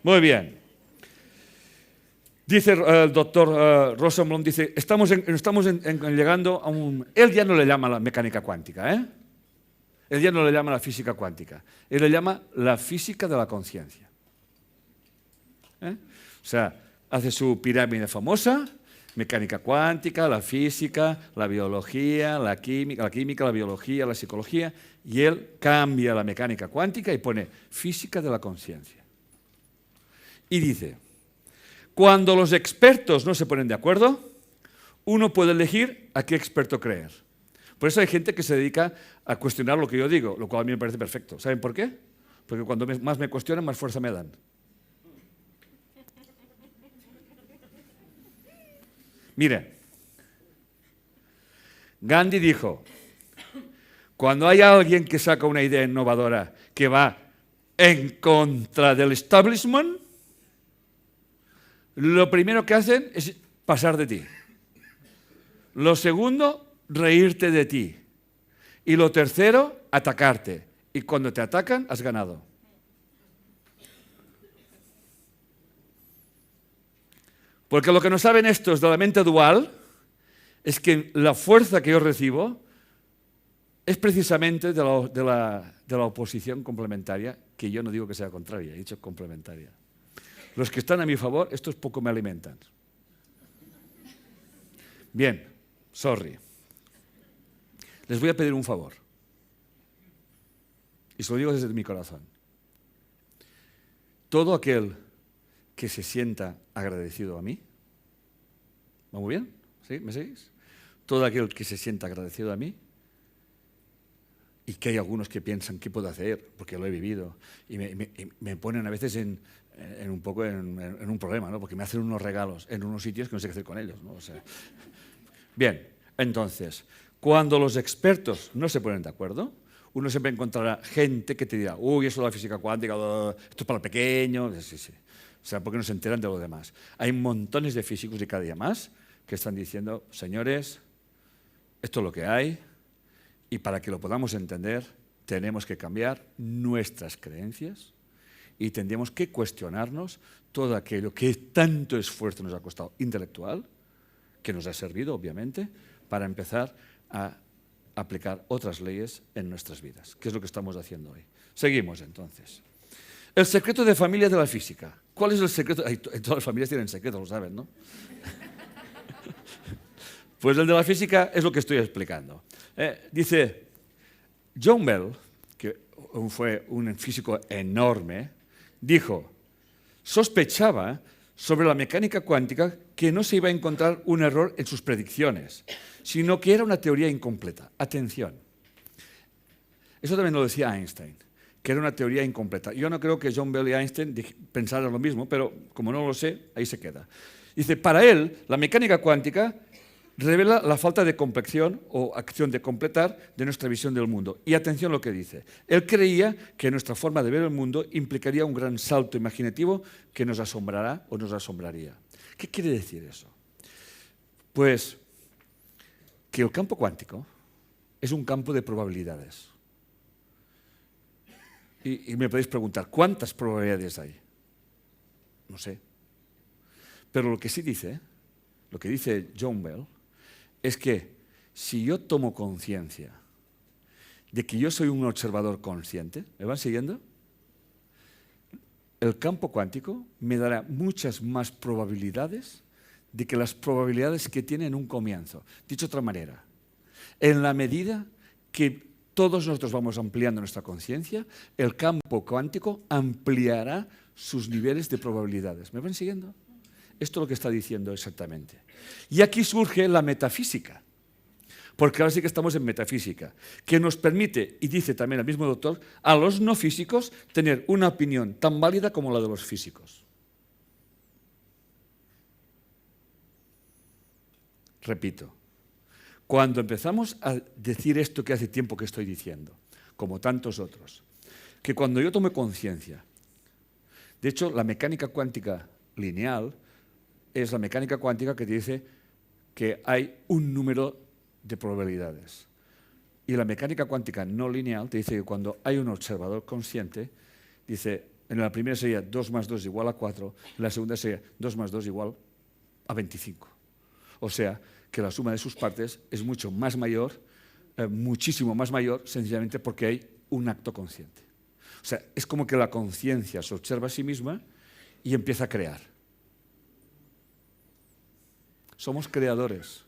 Muy bien. Dice el doctor Rosenblum, dice, estamos llegando a un... Él ya no le llama la mecánica cuántica, Él ya no le llama la física cuántica. Él le llama la física de la conciencia. O sea, hace su pirámide famosa, mecánica cuántica, la física, la biología, la química, la biología, la psicología, y él cambia la mecánica cuántica y pone física de la conciencia. Y dice, cuando los expertos no se ponen de acuerdo, uno puede elegir a qué experto creer. Por eso hay gente que se dedica a cuestionar lo que yo digo, lo cual a mí me parece perfecto. ¿Saben por qué? Porque cuando más me cuestionan, más fuerza me dan. Mire, Gandhi dijo, cuando hay alguien que saca una idea innovadora que va en contra del establishment, lo primero que hacen es pasar de ti. Lo segundo, reírte de ti. Y lo tercero, atacarte. Y cuando te atacan, has ganado. Porque lo que no saben estos de la mente dual es que la fuerza que yo recibo es precisamente de la oposición complementaria, que yo no digo que sea contraria, he dicho complementaria. Los que están a mi favor, estos poco me alimentan. Bien, sorry. Les voy a pedir un favor. Y se lo digo desde mi corazón. Todo aquel que se sienta agradecido a mí, ¿va muy bien? ¿Sí? ¿Me seguís? Todo aquel que se sienta agradecido a mí, y que hay algunos que piensan qué puedo hacer, porque lo he vivido, y me ponen a veces en un problema, ¿no? Porque me hacen unos regalos en unos sitios que no sé qué hacer con ellos, ¿no? O sea, bien, entonces, cuando los expertos no se ponen de acuerdo, uno siempre encontrará gente que te dirá, uy, eso de la física cuántica, esto es para pequeños, sí. O sea, porque no se enteran de lo demás. Hay montones de físicos y cada día más que están diciendo, señores, esto es lo que hay, y para que lo podamos entender, tenemos que cambiar nuestras creencias y tendríamos que cuestionarnos todo aquello que tanto esfuerzo nos ha costado intelectual, que nos ha servido, obviamente, para empezar a aplicar otras leyes en nuestras vidas, que es lo que estamos haciendo hoy. Seguimos, entonces. El secreto de familia de la física. ¿Cuál es el secreto? Todas las familias tienen secretos, lo saben, ¿no? Pues el de la física es lo que estoy explicando. Dice, John Bell, que fue un físico enorme, dijo, sospechaba sobre la mecánica cuántica que no se iba a encontrar un error en sus predicciones, sino que era una teoría incompleta. Atención. Eso también lo decía Einstein, que era una teoría incompleta. Yo no creo que John Bell y Einstein pensaran lo mismo, pero como no lo sé, ahí se queda. Dice, para él, la mecánica cuántica revela la falta de complexión o acción de completar de nuestra visión del mundo. Y atención a lo que dice. Él creía que nuestra forma de ver el mundo implicaría un gran salto imaginativo que nos asombrará o nos asombraría. ¿Qué quiere decir eso? Pues que el campo cuántico es un campo de probabilidades. Y me podéis preguntar, ¿cuántas probabilidades hay? No sé. Pero lo que sí dice, lo que dice John Bell, es que si yo tomo conciencia de que yo soy un observador consciente, ¿me van siguiendo? El campo cuántico me dará muchas más probabilidades de que las probabilidades que tiene en un comienzo. Dicho de otra manera, en la medida que todos nosotros vamos ampliando nuestra conciencia, el campo cuántico ampliará sus niveles de probabilidades. ¿Me van siguiendo? Esto es lo que está diciendo exactamente. Y aquí surge la metafísica, porque ahora sí que estamos en metafísica, que nos permite, y dice también el mismo doctor, a los no físicos tener una opinión tan válida como la de los físicos. Repito, cuando empezamos a decir esto que hace tiempo que estoy diciendo, como tantos otros, que cuando yo tome conciencia, de hecho, la mecánica cuántica lineal es la mecánica cuántica que te dice que hay un número de probabilidades. Y la mecánica cuántica no lineal te dice que cuando hay un observador consciente, dice, en la primera sería 2 más 2 igual a 4, en la segunda sería 2 más 2 igual a 25. O sea, que la suma de sus partes es mucho más mayor, muchísimo más mayor, sencillamente porque hay un acto consciente. O sea, es como que la conciencia se observa a sí misma y empieza a crear. Somos creadores,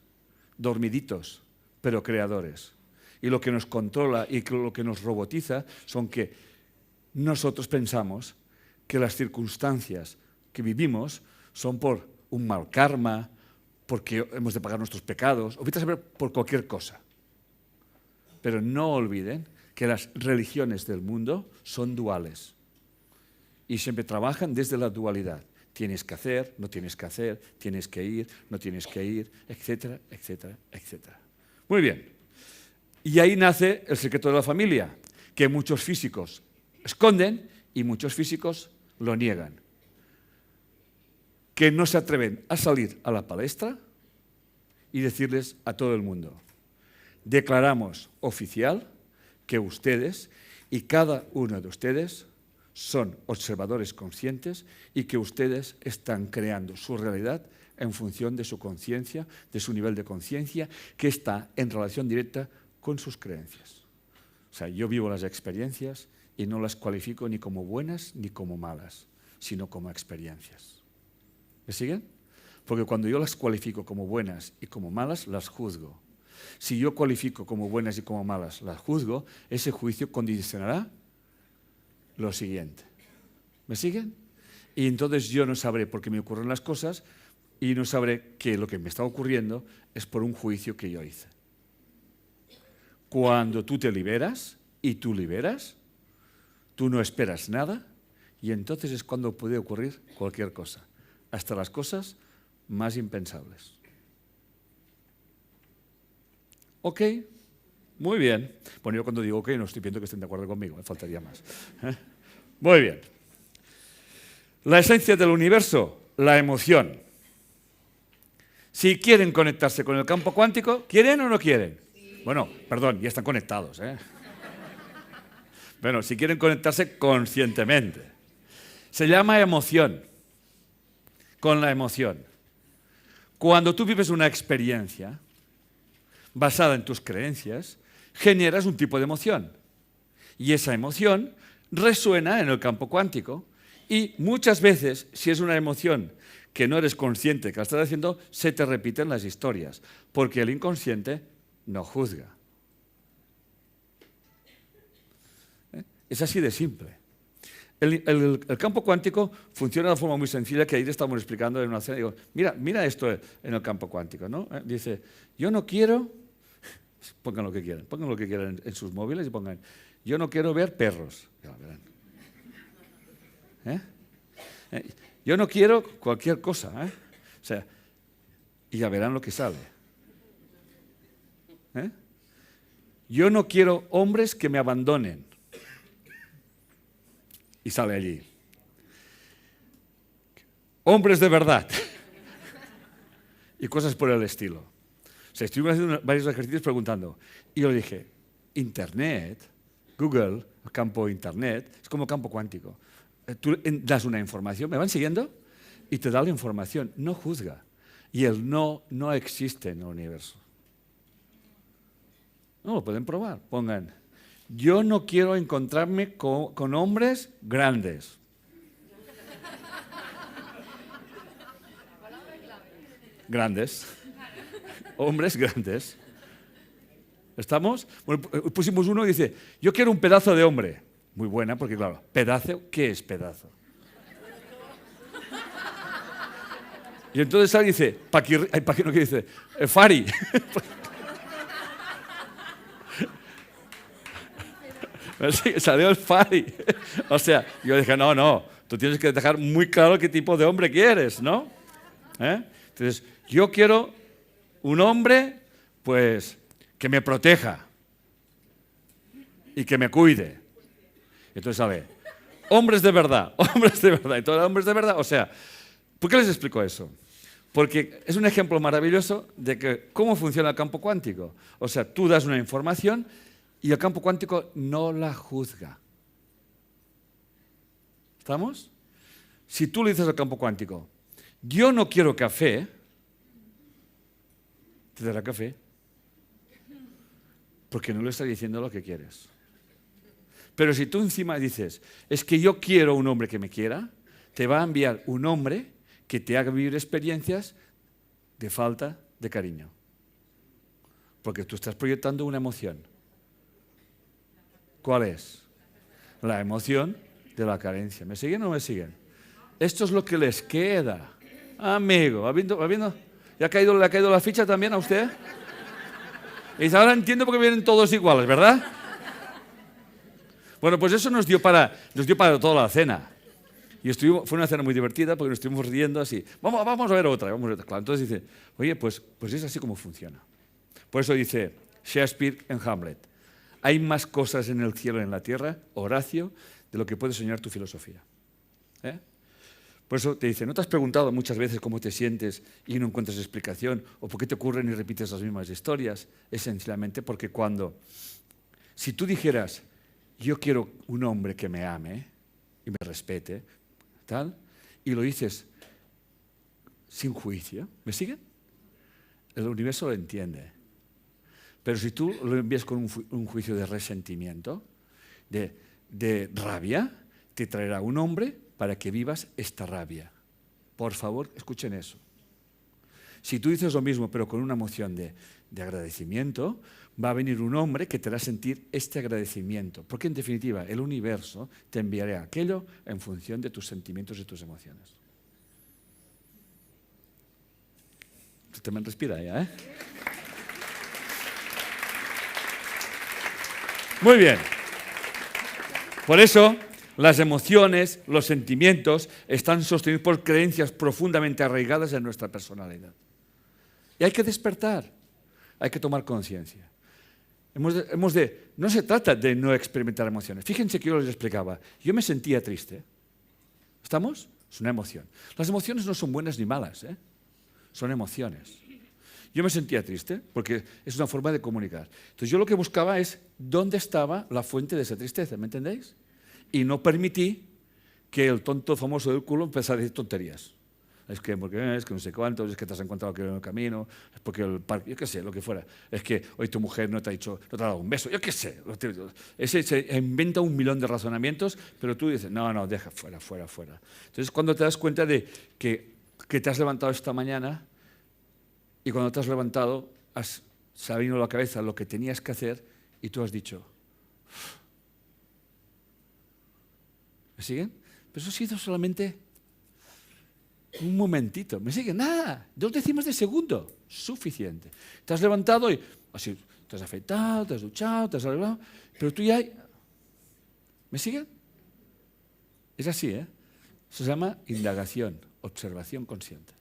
dormiditos, pero creadores. Y lo que nos controla y lo que nos robotiza son que nosotros pensamos que las circunstancias que vivimos son por un mal karma, porque hemos de pagar nuestros pecados, o vete a saber por cualquier cosa. Pero no olviden que las religiones del mundo son duales y siempre trabajan desde la dualidad. Tienes que hacer, no tienes que hacer, tienes que ir, no tienes que ir, etcétera, etcétera, etcétera. Muy bien. Y ahí nace el secreto de la familia, que muchos físicos esconden y muchos físicos lo niegan. Que no se atreven a salir a la palestra y decirles a todo el mundo: declaramos oficial que ustedes y cada uno de ustedes son observadores conscientes y que ustedes están creando su realidad en función de su conciencia, de su nivel de conciencia, que está en relación directa con sus creencias. O sea, yo vivo las experiencias y no las cualifico ni como buenas ni como malas, sino como experiencias. ¿Me siguen? Porque cuando yo las cualifico como buenas y como malas, las juzgo. Si yo cualifico como buenas y como malas, las juzgo, ese juicio condicionará lo siguiente. ¿Me siguen? Y entonces yo no sabré por qué me ocurren las cosas y no sabré que lo que me está ocurriendo es por un juicio que yo hice. Cuando tú te liberas y tú liberas, tú no esperas nada y entonces es cuando puede ocurrir cualquier cosa, hasta las cosas más impensables. ¿Ok? Muy bien. Bueno, yo cuando digo ok no estoy viendo que estén de acuerdo conmigo, me faltaría más. Muy bien. La esencia del universo, la emoción. Si quieren conectarse con el campo cuántico, ¿quieren o no quieren? Sí. Bueno, perdón, ya están conectados, ¿eh? Bueno, si quieren conectarse conscientemente. Se llama emoción. Con la emoción. Cuando tú vives una experiencia basada en tus creencias, generas un tipo de emoción. Y esa emoción resuena en el campo cuántico. Y muchas veces, si es una emoción que no eres consciente que la estás haciendo, se te repiten las historias, porque el inconsciente no juzga. Es así de simple. El campo cuántico funciona de una forma muy sencilla que ayer estábamos explicando en una cena. Digo, mira esto en el campo cuántico, ¿no? Dice, yo no quiero, pongan lo que quieran en sus móviles y pongan, yo no quiero ver perros. Ya verán. Yo no quiero cualquier cosa, o sea, y ya verán lo que sale. Yo no quiero hombres que me abandonen. Y sale allí. Hombres de verdad. Y cosas por el estilo. O sea, estuvimos haciendo varios ejercicios preguntando. Y yo le dije, Internet, Google, el campo Internet, es como campo cuántico. Tú das una información, ¿me van siguiendo? Y te da la información, no juzga. Y el no existe en el universo. No, lo pueden probar. Pongan, yo no quiero encontrarme con hombres grandes. Grandes. Hombres grandes. ¿Estamos? Bueno, pusimos uno y dice, yo quiero un pedazo de hombre. Muy buena, porque claro, pedazo, ¿qué es pedazo? Y entonces sale y dice, Paquino que dice, Fari. Salió el Fari. O sea, yo dije, no, tú tienes que dejar muy claro qué tipo de hombre quieres, ¿no? Entonces, yo quiero un hombre, pues, que me proteja y que me cuide. Entonces sale, hombres de verdad, y todos hombres de verdad. O sea, ¿por qué les explico eso? Porque es un ejemplo maravilloso de que cómo funciona el campo cuántico. O sea, tú das una información y el campo cuántico no la juzga. ¿Estamos? Si tú le dices al campo cuántico, yo no quiero café, te dará café. Porque no le estás diciendo lo que quieres. Pero si tú encima dices, es que yo quiero un hombre que me quiera, te va a enviar un hombre que te haga vivir experiencias de falta de cariño. Porque tú estás proyectando una emoción. ¿Cuál es? La emoción de la carencia. ¿Me siguen o no me siguen? Esto es lo que les queda. Amigo, ¿habiendo? ¿Le ha caído la ficha también a usted? Y dice, ahora entiendo por qué vienen todos iguales, ¿verdad? Bueno, pues eso nos dio para toda la cena. Y fue una cena muy divertida porque nos estuvimos riendo así. Vamos a ver otra. Claro, entonces dice, oye, pues es así como funciona. Por eso dice Shakespeare en Hamlet, hay más cosas en el cielo y en la tierra, Horacio, de lo que puede soñar tu filosofía. ¿Eh? Por eso te dice, ¿no te has preguntado muchas veces cómo te sientes y no encuentras explicación? ¿O por qué te ocurren y repites las mismas historias? Es sencillamente porque si tú dijeras, yo quiero un hombre que me ame y me respete, tal, y lo dices sin juicio, ¿me siguen? El universo lo entiende. Pero si tú lo envías con un juicio de resentimiento, de rabia, te traerá un hombre para que vivas esta rabia. Por favor, escuchen eso. Si tú dices lo mismo, pero con una emoción de agradecimiento, va a venir un hombre que te hará sentir este agradecimiento. Porque, en definitiva, el universo te enviará aquello en función de tus sentimientos y tus emociones. Usted me respira ya, ¿eh? Muy bien. Por eso, las emociones, los sentimientos, están sostenidos por creencias profundamente arraigadas en nuestra personalidad. Y hay que despertar, hay que tomar conciencia. No se trata de no experimentar emociones. Fíjense que yo les explicaba, yo me sentía triste. ¿Estamos? Es una emoción. Las emociones no son buenas ni malas, ¿eh? Son emociones. Yo me sentía triste porque es una forma de comunicar. Entonces yo lo que buscaba es dónde estaba la fuente de esa tristeza, ¿me entendéis? Y no permití que el tonto famoso del culo empezara a decir tonterías. Es que no sé cuántos, es que te has encontrado que en el camino, es porque el parque, yo qué sé, lo que fuera. Es que hoy tu mujer no te ha dado un beso, yo qué sé. Ese se inventa 1.000.000 de razonamientos, pero tú dices, no, deja, fuera. Entonces cuando te das cuenta de que te has levantado esta mañana y cuando te has levantado has sabido a la cabeza lo que tenías que hacer y tú has dicho, ¿me siguen? Pero eso ha sido solamente un momentito. ¿Me siguen? Nada. 2 décimas de segundo. Suficiente. Te has levantado y así, te has afeitado, te has duchado, te has arreglado, pero tú ya... ¿Me siguen? Es así, ¿eh? Eso se llama indagación, observación consciente.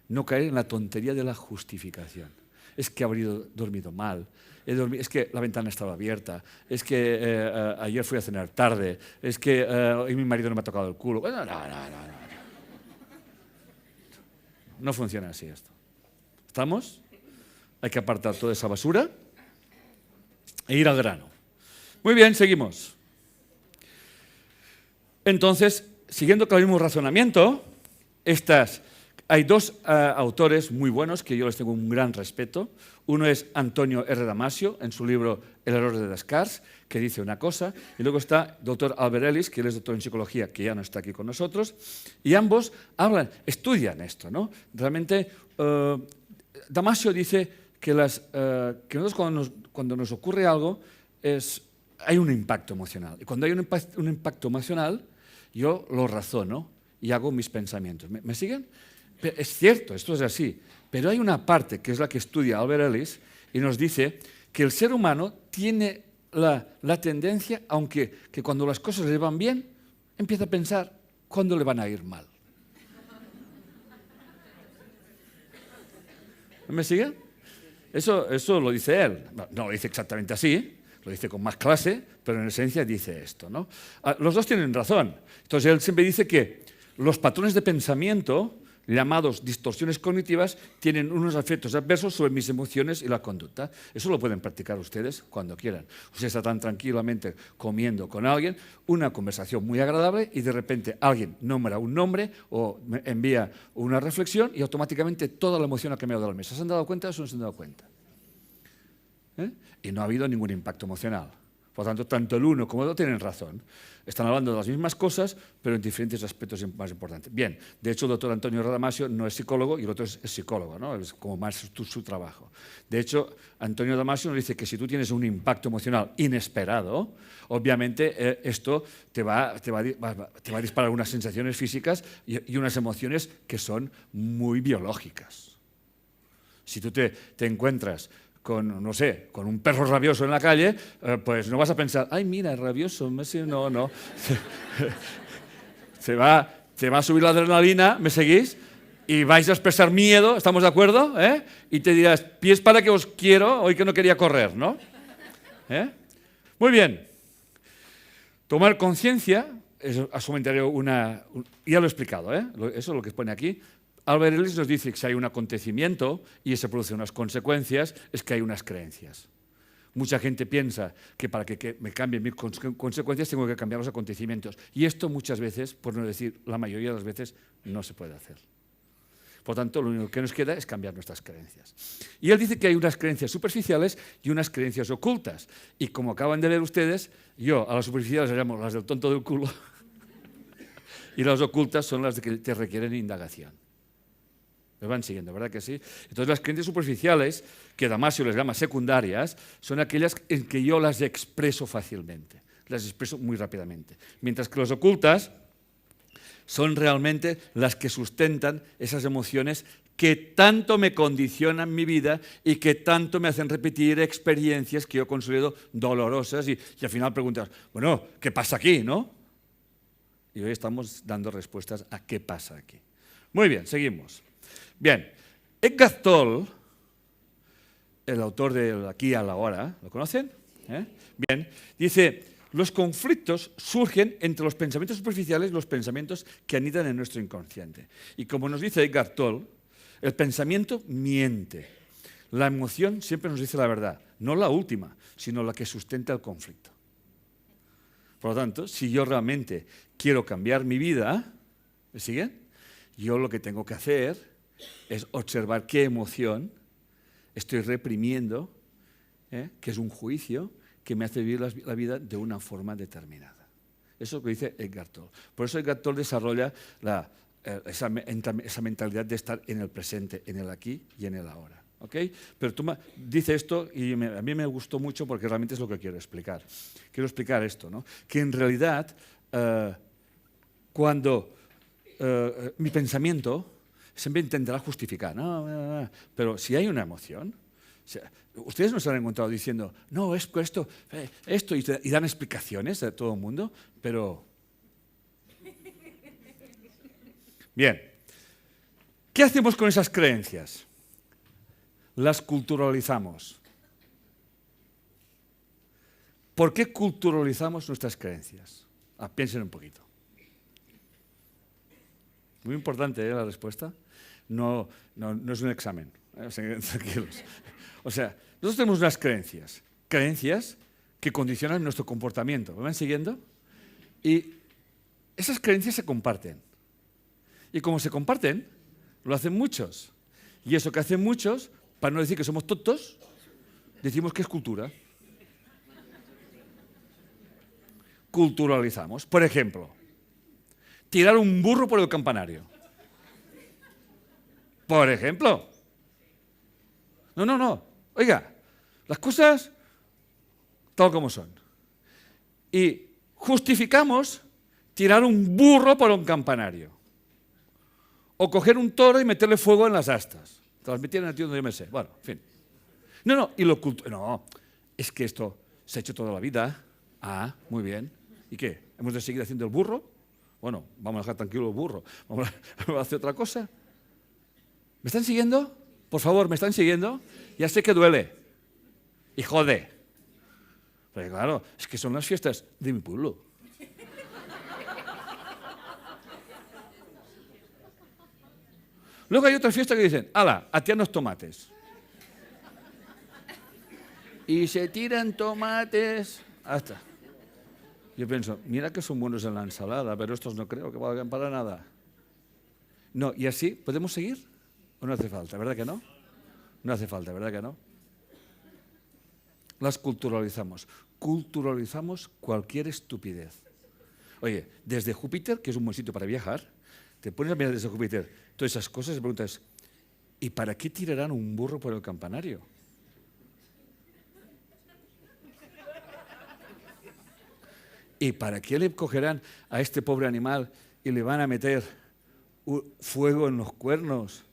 No caer en la tontería de la justificación. Es que habría dormido mal, es que la ventana estaba abierta, es que ayer fui a cenar tarde, es que hoy mi marido no me ha tocado el culo. Bueno, no. No funciona así esto. ¿Estamos? Hay que apartar toda esa basura e ir al grano. Muy bien, seguimos. Entonces, siguiendo con el mismo razonamiento, hay 2 autores muy buenos que yo les tengo un gran respeto. Uno es Antonio R. Damasio, en su libro El error de Descartes, que dice una cosa, y luego está el doctor Albert Ellis, que él es doctor en psicología, que ya no está aquí con nosotros, y ambos estudian esto, ¿no? Realmente, Damasio dice que nosotros cuando nos ocurre algo, hay un impacto emocional. Y cuando hay un impacto emocional, yo lo razono y hago mis pensamientos. ¿Me siguen? Es cierto, esto es así, pero hay una parte que es la que estudia Albert Ellis y nos dice que el ser humano tiene la tendencia, que cuando las cosas le van bien, empieza a pensar cuándo le van a ir mal. ¿Me sigue? Eso lo dice él. No lo dice exactamente así, lo dice con más clase, pero en esencia dice esto, ¿no? Los dos tienen razón. Entonces él siempre dice que los patrones de pensamiento, llamados distorsiones cognitivas, tienen unos efectos adversos sobre mis emociones y la conducta. Eso lo pueden practicar ustedes cuando quieran. Ustedes están tranquilamente comiendo con alguien, una conversación muy agradable y de repente alguien nombra un nombre o envía una reflexión y automáticamente toda la emoción ha cambiado de la mesa. ¿Se han dado cuenta o no se han dado cuenta? Y no ha habido ningún impacto emocional. Por lo tanto, tanto el uno como el otro tienen razón. Están hablando de las mismas cosas, pero en diferentes aspectos más importantes. Bien, de hecho, el doctor Antonio Damasio no es psicólogo y el otro es psicólogo, ¿no? Es como más su trabajo. De hecho, Antonio Damasio nos dice que si tú tienes un impacto emocional inesperado, obviamente esto te va a disparar unas sensaciones físicas y unas emociones que son muy biológicas. Si tú te encuentras con un perro rabioso en la calle, pues no vas a pensar, ay, mira, es rabioso, no. se va a subir la adrenalina, ¿me seguís? Y vais a expresar miedo, ¿estamos de acuerdo? Y te dirás, pies para que os quiero, hoy que no quería correr, ¿no? Muy bien. Tomar conciencia, ya lo he explicado, eso es lo que pone aquí. Albert Ellis nos dice que si hay un acontecimiento y se producen unas consecuencias, es que hay unas creencias. Mucha gente piensa que para que me cambien mis consecuencias tengo que cambiar los acontecimientos. Y esto muchas veces, por no decir la mayoría de las veces, no se puede hacer. Por tanto, lo único que nos queda es cambiar nuestras creencias. Y él dice que hay unas creencias superficiales y unas creencias ocultas. Y como acaban de ver ustedes, yo a las superficiales las llamo las del tonto del culo y las ocultas son las que te requieren indagación. Me van siguiendo, ¿verdad que sí? Entonces las creencias superficiales, que Damasio les llama secundarias, son aquellas en que yo las expreso fácilmente, las expreso muy rápidamente. Mientras que las ocultas son realmente las que sustentan esas emociones que tanto me condicionan mi vida y que tanto me hacen repetir experiencias que yo considero dolorosas y al final preguntas, bueno, ¿qué pasa aquí, no? Y hoy estamos dando respuestas a qué pasa aquí. Muy bien, seguimos. Bien, Eckhart Tolle, el autor de Aquí a la Hora, ¿lo conocen? Bien, dice, los conflictos surgen entre los pensamientos superficiales y los pensamientos que anidan en nuestro inconsciente. Y como nos dice Eckhart Tolle, el pensamiento miente. La emoción siempre nos dice la verdad, no la última, sino la que sustenta el conflicto. Por lo tanto, si yo realmente quiero cambiar mi vida, ¿me siguen? Yo lo que tengo que hacer es observar qué emoción estoy reprimiendo, que es un juicio que me hace vivir la vida de una forma determinada. Eso es lo que dice Eckhart Tolle. Por eso Eckhart Tolle desarrolla esa mentalidad de estar en el presente, en el aquí y en el ahora. ¿Okay? Pero dice esto y a mí me gustó mucho porque realmente es lo que quiero explicar. Quiero explicar esto, ¿no? Que en realidad cuando mi pensamiento siempre intentará justificar, pero si hay una emoción, ustedes nos han encontrado diciendo, no, es esto, y dan explicaciones a todo el mundo, pero... Bien, ¿qué hacemos con esas creencias? Las culturalizamos. ¿Por qué culturalizamos nuestras creencias? Piensen un poquito. Muy importante, la respuesta. No es un examen. Tranquilos. O sea, nosotros tenemos unas creencias. Creencias que condicionan nuestro comportamiento. ¿Me van siguiendo? Y esas creencias se comparten. Y como se comparten, lo hacen muchos. Y eso que hacen muchos, para no decir que somos tontos, decimos que es cultura. Culturalizamos. Por ejemplo, tirar un burro por el campanario. Por ejemplo. No. Oiga, las cosas tal como son. Y justificamos tirar un burro por un campanario. O coger un toro y meterle fuego en las astas. Transmitir en el tío donde yo me sé. Bueno, en fin. No, es que esto se ha hecho toda la vida. Muy bien. ¿Y qué? ¿Hemos de seguir haciendo el burro? Bueno, vamos a dejar tranquilo el burro. Vamos a hacer otra cosa. ¿Me están siguiendo? Por favor, ¿me están siguiendo? Ya sé que duele. Y jode. Pero claro, es que son las fiestas de mi pueblo. Luego hay otra fiesta que dicen, ¡hala, atianos tomates! Y se tiran tomates hasta... Yo pienso, mira que son buenos en la ensalada, pero estos no creo que valgan para nada. No, y así, ¿podemos seguir? ¿O no hace falta? ¿Verdad que no? No hace falta, ¿verdad que no? Las culturalizamos. Culturalizamos cualquier estupidez. Oye, desde Júpiter, que es un buen sitio para viajar, te pones a mirar desde Júpiter todas esas cosas y preguntas, ¿y para qué tirarán un burro por el campanario? ¿Y para qué le cogerán a este pobre animal y le van a meter fuego en los cuernos?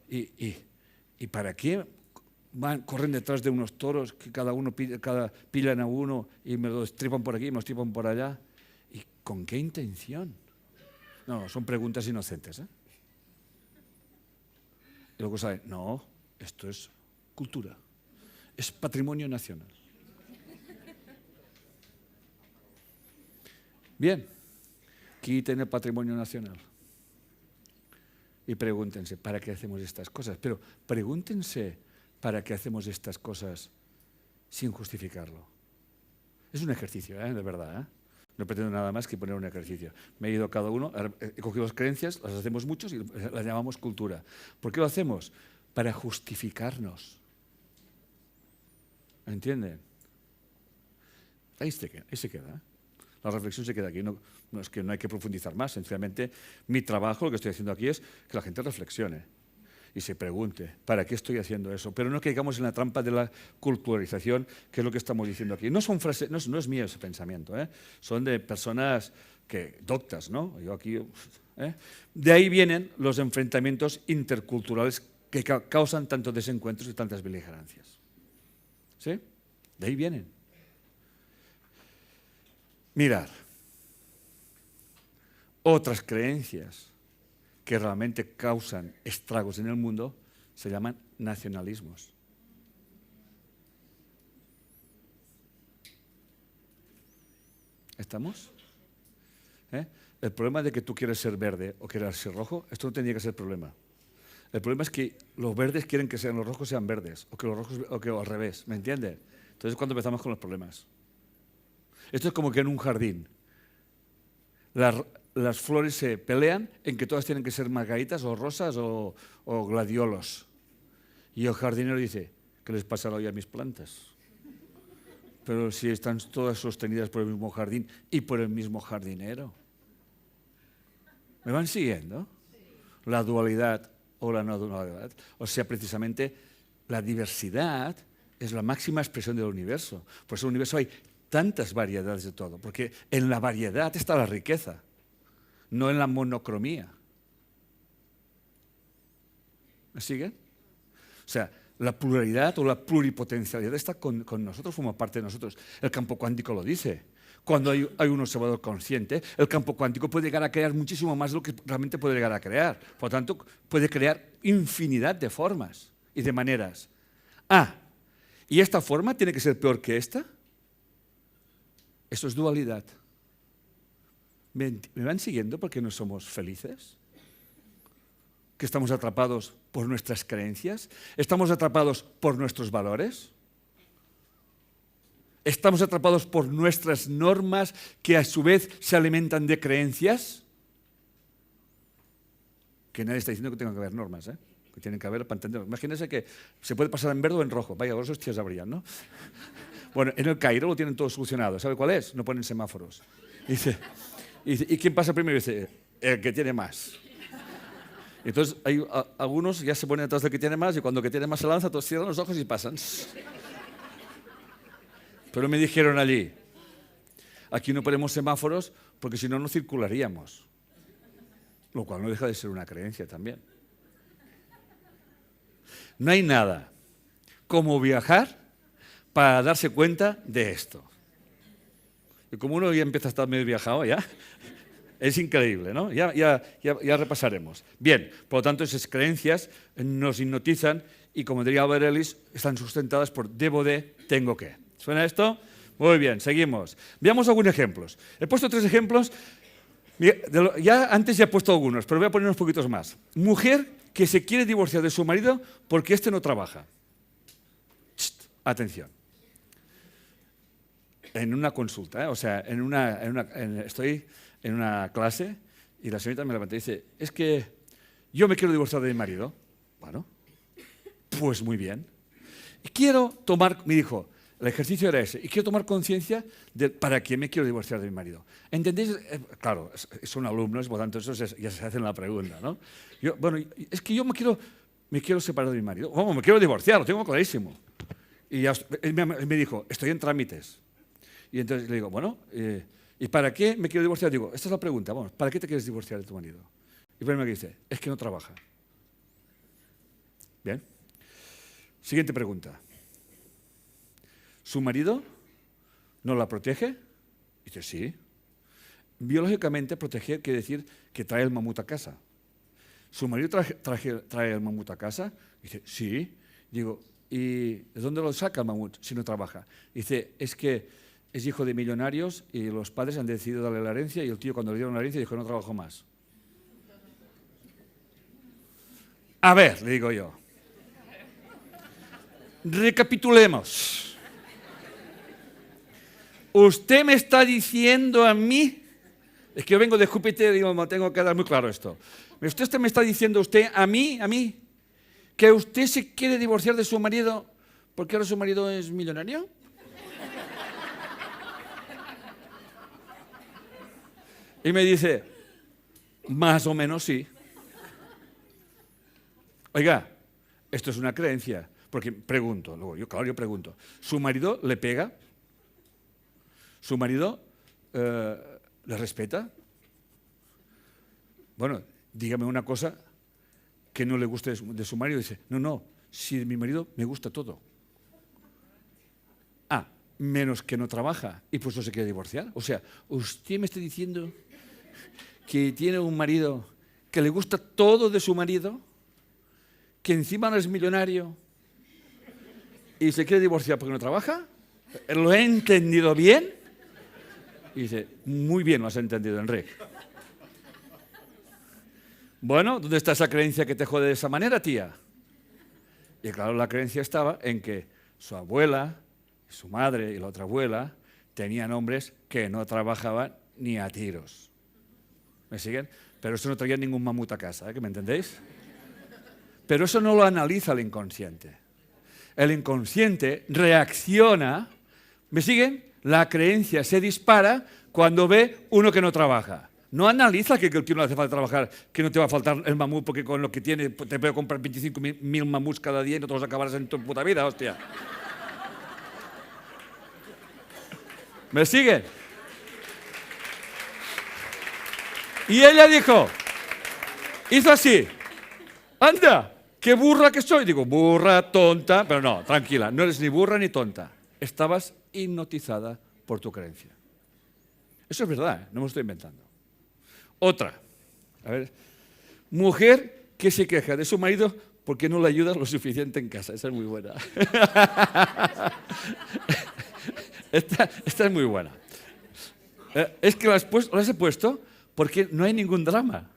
¿Y para qué corren detrás de unos toros que cada pillan a uno y me lo estripan por aquí y me lo estripan por allá? ¿Y ¿Con qué intención? No, son preguntas inocentes, ¿eh? Y luego saben, no, esto es cultura, es patrimonio nacional. Bien, quiten el patrimonio nacional y pregúntense, ¿para qué hacemos estas cosas? Pero pregúntense, ¿para qué hacemos estas cosas sin justificarlo? Es un ejercicio, de verdad, ¿eh? No pretendo nada más que poner un ejercicio. Me he ido a cada uno, he cogido las creencias, las hacemos muchos y las llamamos cultura. ¿Por qué lo hacemos? Para justificarnos. ¿Entienden? Ahí se queda, ¿eh? La reflexión se queda aquí. No es que no hay que profundizar más. Sencillamente, mi trabajo, lo que estoy haciendo aquí es que la gente reflexione y se pregunte, ¿para qué estoy haciendo eso? Pero no caigamos en la trampa de la culturalización, que es lo que estamos diciendo aquí. No son frases, no es mío ese pensamiento, ¿eh? Son de personas doctas, ¿no? Yo aquí, ¿eh? De ahí vienen los enfrentamientos interculturales que causan tantos desencuentros y tantas beligerancias. ¿Sí? De ahí vienen. Mirar, otras creencias que realmente causan estragos en el mundo se llaman nacionalismos. ¿Estamos? El problema de que tú quieres ser verde o quieras ser rojo, esto no tendría que ser el problema. El problema es que los verdes quieren que los rojos sean verdes, o que los rojos, o que al revés, ¿me entiendes? Entonces es cuando empezamos con los problemas. Esto es como que en un jardín las flores se pelean en que todas tienen que ser margaritas o rosas o gladiolos. Y el jardinero dice, ¿qué les pasará hoy a mis plantas? Pero si están todas sostenidas por el mismo jardín y por el mismo jardinero. ¿Me van siguiendo? La dualidad o la no dualidad. O sea, precisamente la diversidad es la máxima expresión del universo. Por eso en el universo hay tantas variedades de todo, porque en la variedad está la riqueza, no en la monocromía. ¿Me siguen? O sea, la pluralidad o la pluripotencialidad está con nosotros, forma parte de nosotros. El campo cuántico lo dice. Cuando hay un observador consciente, el campo cuántico puede llegar a crear muchísimo más de lo que realmente puede llegar a crear. Por lo tanto, puede crear infinidad de formas y de maneras. ¿Y esta forma tiene que ser peor que esta? Eso es dualidad. ¿Me van siguiendo porque no somos felices? ¿Que estamos atrapados por nuestras creencias? ¿Estamos atrapados por nuestros valores? ¿Estamos atrapados por nuestras normas que a su vez se alimentan de creencias? Que nadie está diciendo que tengan que haber normas, ¿eh? Que tienen que haber para entenderlo. Imagínense que se puede pasar en verde o en rojo. Vaya, vos hostias habrían, ¿no? Bueno, en el Cairo lo tienen todo solucionado. ¿Sabe cuál es? No ponen semáforos. ¿Y quién pasa primero? Dice, el que tiene más. Entonces, algunos ya se ponen detrás del que tiene más y cuando el que tiene más se lanza, todos cierran los ojos y pasan. Pero me dijeron allí, aquí no ponemos semáforos porque si no, no circularíamos. Lo cual no deja de ser una creencia también. No hay nada como viajar para darse cuenta de esto. Y como uno ya empieza a estar medio viajado ya, es increíble, ¿no? Ya repasaremos. Bien, por lo tanto, esas creencias nos hipnotizan y, como diría Albert Ellis, están sustentadas por debo de, tengo que. ¿Suena esto? Muy bien, seguimos. Veamos algunos ejemplos. He puesto 3 ejemplos. Antes ya he puesto algunos, pero voy a poner unos poquitos más. Mujer que se quiere divorciar de su marido porque este no trabaja. Atención. En una consulta, ¿eh? O sea, estoy en una clase y la señorita me levanta y dice, es que yo me quiero divorciar de mi marido. Bueno, pues muy bien. Y quiero tomar, me dijo, el ejercicio era ese, y quiero tomar conciencia de para qué me quiero divorciar de mi marido. ¿Entendéis? Claro, son alumnos, por lo tanto, eso ya se hacen la pregunta, ¿no? Es que yo me quiero separar de mi marido. ¿Cómo? Me quiero divorciar, lo tengo clarísimo. Y él me dijo, estoy en trámites. Y entonces le digo, bueno, ¿y para qué me quiero divorciar? Digo, esta es la pregunta, vamos, ¿para qué te quieres divorciar de tu marido? Y primero me dice, es que no trabaja. Bien. Siguiente pregunta. ¿Su marido no la protege? Dice, sí. biológicamente proteger quiere decir que trae el mamut a casa. ¿Su marido trae el mamut a casa? Dice, sí. Digo, ¿y de dónde lo saca el mamut si no trabaja? Dice, es que es hijo de millonarios y los padres han decidido darle la herencia y el tío cuando le dieron la herencia dijo, no trabajo más. A ver, le digo yo. Recapitulemos. Usted me está diciendo a mí, es que yo vengo de Júpiter y me tengo que dar muy claro esto. Usted me está diciendo a mí, que usted se quiere divorciar de su marido porque ahora su marido es millonario. Y me dice, más o menos sí. Oiga, esto es una creencia, porque pregunto, luego yo pregunto, ¿su marido le pega? ¿Su marido le respeta? Bueno, dígame una cosa que no le guste de su marido. Dice, no, si de mi marido me gusta todo. Menos que no trabaja y por eso se quiere divorciar. O sea, usted me está diciendo que tiene un marido que le gusta todo de su marido, que encima no es millonario y se quiere divorciar porque no trabaja. ¿Lo he entendido bien? Y dice, muy bien lo has entendido, Enrique. Bueno, ¿dónde está esa creencia que te jode de esa manera, tía? Y claro, la creencia estaba en que su abuela, su madre y la otra abuela tenían hombres que no trabajaban ni a tiros. ¿Me siguen? Pero eso no traía ningún mamut a casa, ¿que me entendéis? Pero eso no lo analiza el inconsciente. El inconsciente reacciona, ¿me siguen? La creencia se dispara cuando ve uno que no trabaja. No analiza que el tío no le hace falta trabajar, que no te va a faltar el mamut porque con lo que tiene te puedo comprar 25.000 mamuts cada día y no te los acabarás en tu puta vida, hostia. ¿Me sigue? Y ella hizo así, anda, qué burra que soy. Digo, burra, tonta, pero no, tranquila, no eres ni burra ni tonta. Estabas hipnotizada por tu creencia. Eso es verdad, no me lo estoy inventando. Otra, a ver, mujer que se queja de su marido porque no le ayuda lo suficiente en casa. Esa es muy buena. Esta es muy buena. Es que las he puesto porque no hay ningún drama.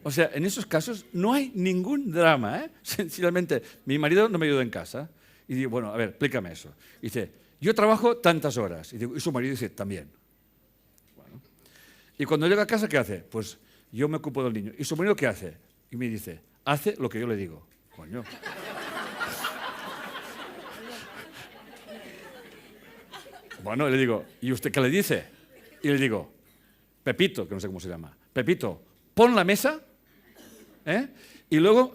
O sea, en esos casos no hay ningún drama. Sencillamente, mi marido no me ayuda en casa. Y digo, bueno, a ver, explícame eso. Y dice, yo trabajo tantas horas. Y su marido dice, también. Bueno. Y cuando llega a casa, ¿qué hace? Pues yo me ocupo del niño. ¿Y su marido qué hace? Y me dice, hace lo que yo le digo. Coño. Bueno, le digo, ¿y usted qué le dice? Y le digo, Pepito, que no sé cómo se llama, Pepito, pon la mesa, y luego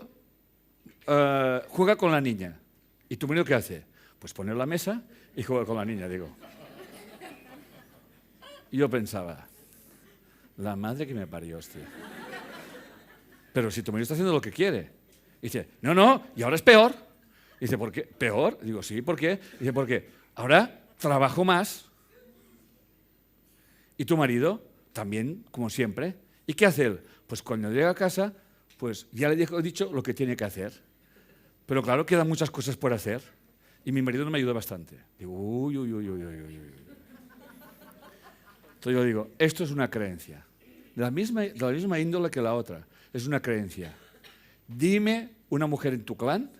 juega con la niña. ¿Y tu marido qué hace? Pues poner la mesa y juega con la niña, digo. Y yo pensaba, la madre que me parió, hostia. Pero si tu marido está haciendo lo que quiere. Y dice, no, y ahora es peor. Y dice, ¿por qué? ¿Peor? Digo, sí, ¿por qué? Y dice, ¿por qué? Ahora trabajo más. ¿Y tu marido? También, como siempre. ¿Y qué hace él? Pues cuando llega a casa, pues ya le he dicho lo que tiene que hacer. Pero claro, quedan muchas cosas por hacer. Y mi marido no me ayuda bastante. Digo, uy. Entonces yo digo, esto es una creencia. De la misma índole que la otra. Es una creencia. Dime una mujer en tu clan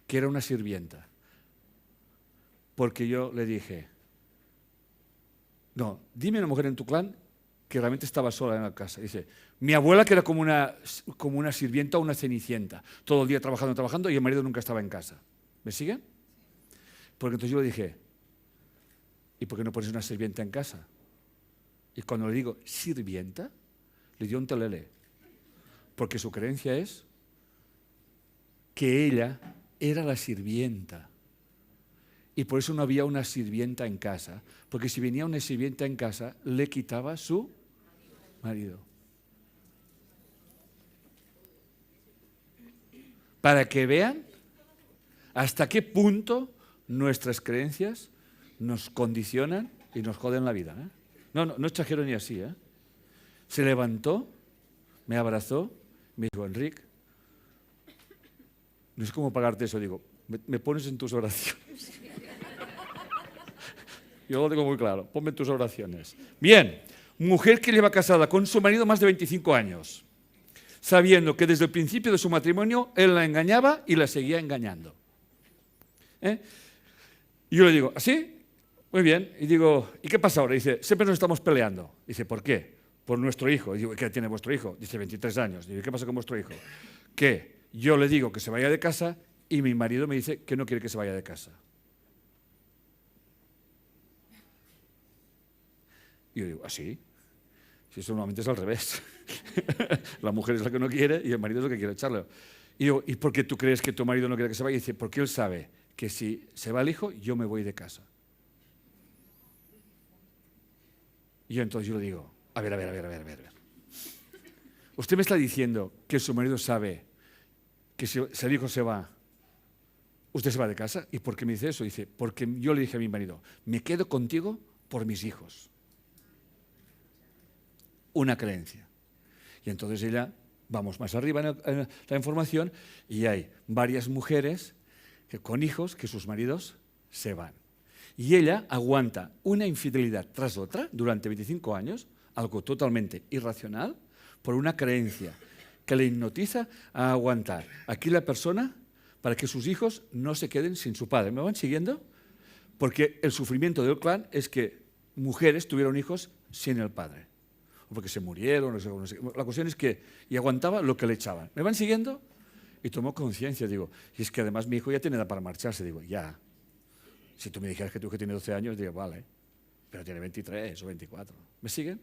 que era una sirvienta. Porque yo le dije, no, dime una mujer en tu clan que realmente estaba sola en la casa. Dice, mi abuela que era como una sirvienta o una cenicienta, todo el día trabajando y el marido nunca estaba en casa. ¿Me siguen? Porque entonces yo le dije, ¿y por qué no pones una sirvienta en casa? Y cuando le digo sirvienta, le dio un telele. Porque su creencia es que ella era la sirvienta. Y por eso no había una sirvienta en casa. Porque si venía una sirvienta en casa, le quitaba su marido. Para que vean hasta qué punto nuestras creencias nos condicionan y nos joden la vida. No, no, no exagero ni así, ¿eh? Se levantó, me abrazó, me dijo, Enric, no sé cómo pagarte eso. Digo, me pones en tus oraciones. Yo lo tengo muy claro, ponme en tus oraciones. Bien, mujer que lleva casada con su marido más de 25 años, sabiendo que desde el principio de su matrimonio él la engañaba y la seguía engañando. Y yo le digo, ¿así? Muy bien. Y digo, ¿y qué pasa ahora? Dice, siempre nos estamos peleando. Dice, ¿por qué? Por nuestro hijo. Y digo, ¿qué tiene vuestro hijo? Dice, 23 años. Digo, ¿qué pasa con vuestro hijo? Que yo le digo que se vaya de casa y mi marido me dice que no quiere que se vaya de casa. Y yo digo, ¿así? Si eso normalmente es al revés. La mujer es la que no quiere y el marido es el que quiere echarle. Y digo, ¿y por qué tú crees que tu marido no quiere que se vaya? Y dice, porque él sabe que si se va el hijo, yo me voy de casa. Y yo entonces yo le digo, a ver. Usted me está diciendo que su marido sabe que si el hijo se va, usted se va de casa. ¿Y por qué me dice eso? Dice, porque yo le dije a mi marido, me quedo contigo por mis hijos. Una creencia. Y entonces ella, vamos más arriba en la información, y hay varias mujeres que, con hijos que sus maridos se van. Y ella aguanta una infidelidad tras otra durante 25 años, algo totalmente irracional, por una creencia que le hipnotiza a aguantar aquí la persona para que sus hijos no se queden sin su padre. ¿Me van siguiendo? Porque el sufrimiento del clan es que mujeres tuvieron hijos sin el padre. O porque se murieron, no sé. La cuestión es que, y aguantaba lo que le echaban. ¿Me van siguiendo? Y tomó conciencia, digo, y es que además mi hijo ya tiene edad para marcharse, digo, ya. Si tú me dijeras que tu hijo tiene 12 años, digo, vale, pero tiene 23 o 24. ¿Me siguen?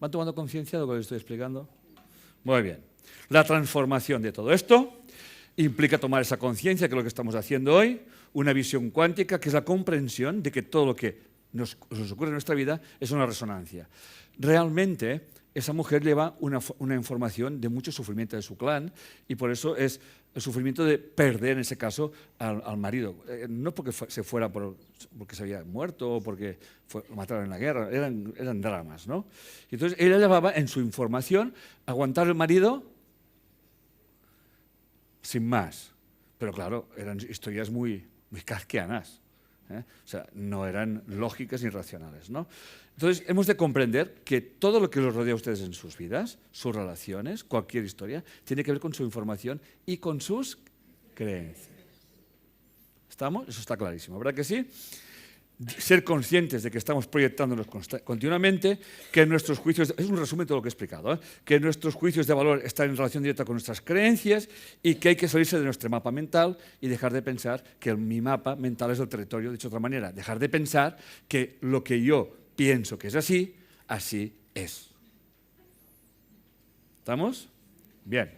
¿Van tomando conciencia de lo que les estoy explicando? Muy bien. La transformación de todo esto implica tomar esa conciencia, que es lo que estamos haciendo hoy, una visión cuántica, que es la comprensión de que todo lo que nos ocurre en nuestra vida es una resonancia. Realmente, esa mujer lleva una información de mucho sufrimiento de su clan y por eso es el sufrimiento de perder, en ese caso, al marido. No porque se fuera porque se había muerto o porque lo mataron en la guerra, eran dramas, ¿no? Y entonces ella llevaba en su información aguantar el marido sin más. Pero claro, eran historias muy kafkianas. O sea, no eran lógicas ni racionales, ¿no? Entonces, hemos de comprender que todo lo que los rodea a ustedes en sus vidas, sus relaciones, cualquier historia, tiene que ver con su información y con sus creencias. ¿Estamos? Eso está clarísimo, ¿verdad que sí? Ser conscientes de que estamos proyectándonos continuamente, que nuestros juicios, es un resumen de todo lo que he explicado, que nuestros juicios de valor están en relación directa con nuestras creencias y que hay que salirse de nuestro mapa mental y dejar de pensar que mi mapa mental es el territorio, dicho de otra manera, dejar de pensar que lo que yo pienso que es así, así es. ¿Estamos? Bien.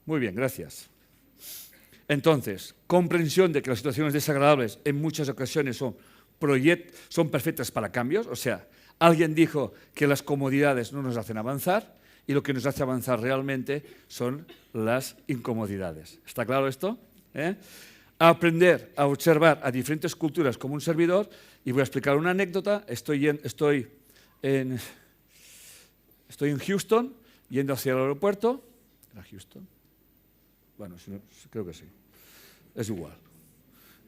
Muy bien, gracias. Entonces, comprensión de que las situaciones desagradables en muchas ocasiones son perfectas para cambios, o sea, alguien dijo que las comodidades no nos hacen avanzar y lo que nos hace avanzar realmente son las incomodidades. ¿Está claro esto? Aprender a observar a diferentes culturas como un servidor, y voy a explicar una anécdota. Estoy en Houston, yendo hacia el aeropuerto. ¿Era Houston? Bueno, creo que sí. Es igual.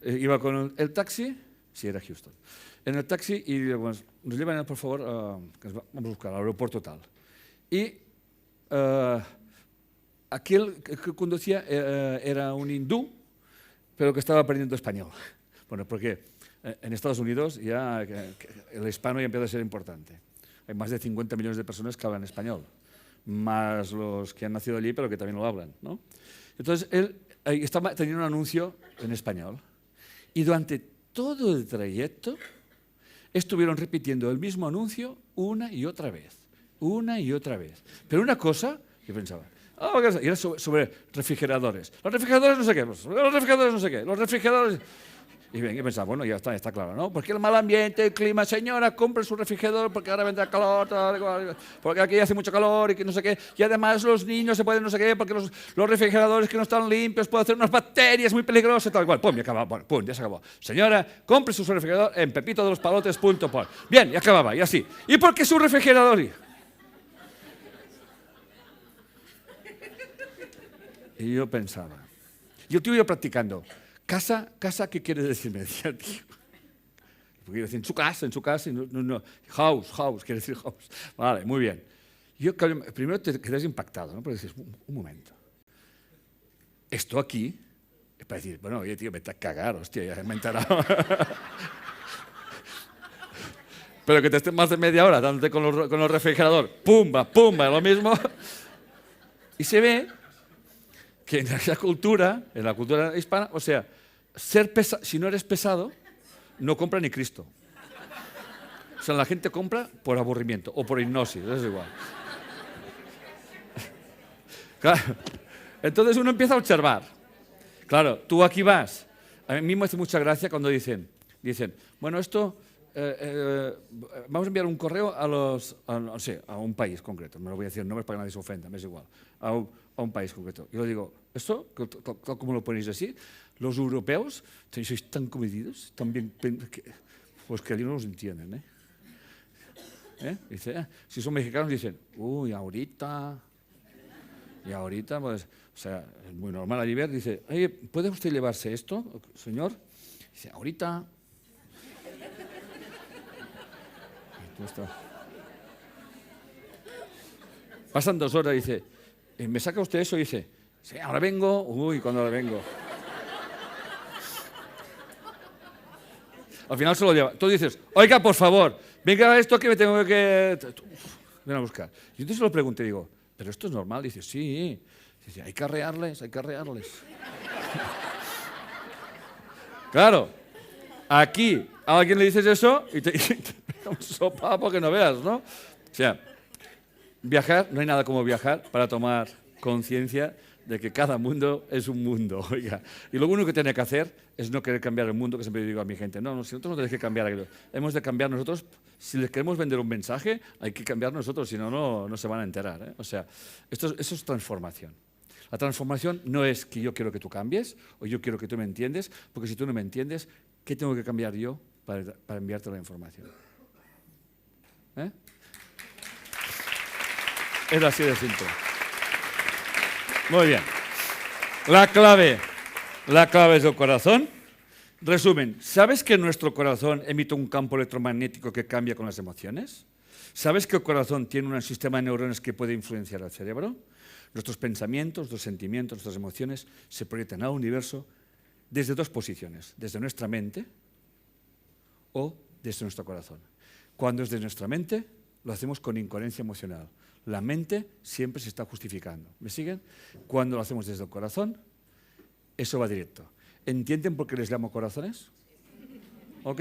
Iba con el taxi, sí, era Houston. En el taxi y digo, nos llevan, por favor, vamos a buscar al aeropuerto tal. Y aquel que conducía era un hindú, pero que estaba aprendiendo español. Bueno, porque en Estados Unidos ya el hispano ya empieza a ser importante. Hay más de 50 millones de personas que hablan español, más los que han nacido allí, pero que también lo hablan, ¿no? Entonces, él estaba teniendo un anuncio en español y durante todo el trayecto estuvieron repitiendo el mismo anuncio una y otra vez. Pero una cosa, yo pensaba, y era sobre refrigeradores. Los refrigeradores no sé qué, los refrigeradores no sé qué, los refrigeradores... Y bien, yo pensaba, bueno, ya está claro, ¿no? Porque el mal ambiente, el clima, señora, compre su refrigerador porque ahora vendrá calor, porque aquí hace mucho calor y que no sé qué. Y además los niños se pueden no sé qué, porque los refrigeradores que no están limpios pueden hacer unas bacterias muy peligrosas, tal cual. Pum, ya acababa, bueno, pum, ya se acabó. Señora, compre su refrigerador en pepitodelospalotes.com. Bien, ya acababa, y así. ¿Y por qué su refrigerador? Y yo pensaba, yo estuve practicando. Casa, ¿qué quiere decir? Me decía el tío. Porque quiere decir en su casa, y no. House, quiere decir house. Vale, muy bien. Yo primero te quedas impactado, ¿no? Porque dices, un momento. Esto aquí es para decir, bueno, oye, tío, vete a cagar, hostia, ya me he enterado. Pero que te estés más de media hora dándote con el refrigerador, pumba, lo mismo. Y se ve que en la cultura hispana, o sea, si no eres pesado, no compra ni Cristo. O sea, la gente compra por aburrimiento o por hipnosis, es igual. Claro. Entonces uno empieza a observar. Claro, tú aquí vas. A mí me hace mucha gracia cuando dicen, bueno, esto, vamos a enviar un correo a un país concreto. No lo voy a decir nombres para que nadie se ofenda, me es igual. A un país concreto. Yo digo, ¿esto, cómo lo ponéis así? Los europeos, sois tan comedidos, tan bien, pues que no los entienden, Dice, si son mexicanos dicen, uy, ahorita, pues, o sea, es muy normal allí ver, dice, oye, ¿puede usted llevarse esto, señor? Dice, ahorita. Pasan 2 horas, dice, ¿me saca usted eso? Dice, sí, ahora vengo. Uy, ¿cuándo ahora vengo? Al final se lo lleva. Tú dices, oiga, por favor, venga esto que me tengo que... Ven a buscar. Y entonces lo pregunto y digo, ¿pero esto es normal? Dice, sí. Dice, hay que arrearles. Claro, aquí a alguien le dices eso y te da un sopapo que no veas, ¿no? O sea, viajar, no hay nada como viajar para tomar conciencia de que cada mundo es un mundo, oiga. Y lo único que tiene que hacer es no querer cambiar el mundo, que siempre digo a mi gente, no, si nosotros no tenemos que cambiar aquello, hemos de cambiar nosotros. Si les queremos vender un mensaje, hay que cambiar nosotros, si no, no se van a enterar, ¿eh? O sea, eso es transformación. La transformación no es que yo quiero que tú cambies o yo quiero que tú me entiendes, porque si tú no me entiendes, ¿qué tengo que cambiar yo para enviarte la información? Es así de simple. Muy bien. La clave es el corazón. Resumen, ¿sabes que nuestro corazón emite un campo electromagnético que cambia con las emociones? ¿Sabes que el corazón tiene un sistema de neuronas que puede influenciar al cerebro? Nuestros pensamientos, nuestros sentimientos, nuestras emociones se proyectan al universo desde 2 posiciones, desde nuestra mente o desde nuestro corazón. Cuando es desde nuestra mente, lo hacemos con incoherencia emocional. La mente siempre se está justificando. ¿Me siguen? Cuando lo hacemos desde el corazón, eso va directo. ¿Entienden por qué les llamo corazones? ¿Ok?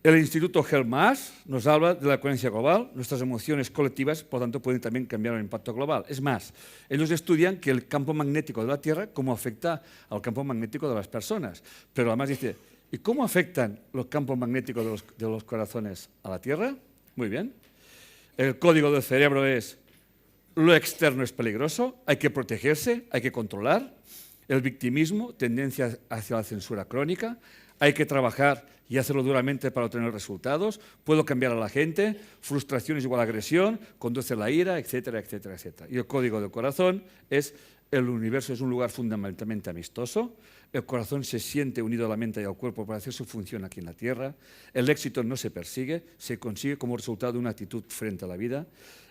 El Instituto HealthMass nos habla de la coherencia global. Nuestras emociones colectivas, por tanto, pueden también cambiar el impacto global. Es más, ellos estudian que el campo magnético de la Tierra, cómo afecta al campo magnético de las personas. Pero además dice, ¿y cómo afectan los campos magnéticos de los corazones a la Tierra? Muy bien. El código del cerebro es, lo externo es peligroso, hay que protegerse, hay que controlar. El victimismo, tendencia hacia la censura crónica, hay que trabajar y hacerlo duramente para obtener resultados, puedo cambiar a la gente, frustración es igual a agresión, conduce a la ira, etcétera, etcétera, etcétera. Y el código del corazón es, el universo es un lugar fundamentalmente amistoso, el corazón se siente unido a la mente y al cuerpo para hacer su función aquí en la Tierra, el éxito no se persigue, se consigue como resultado de una actitud frente a la vida,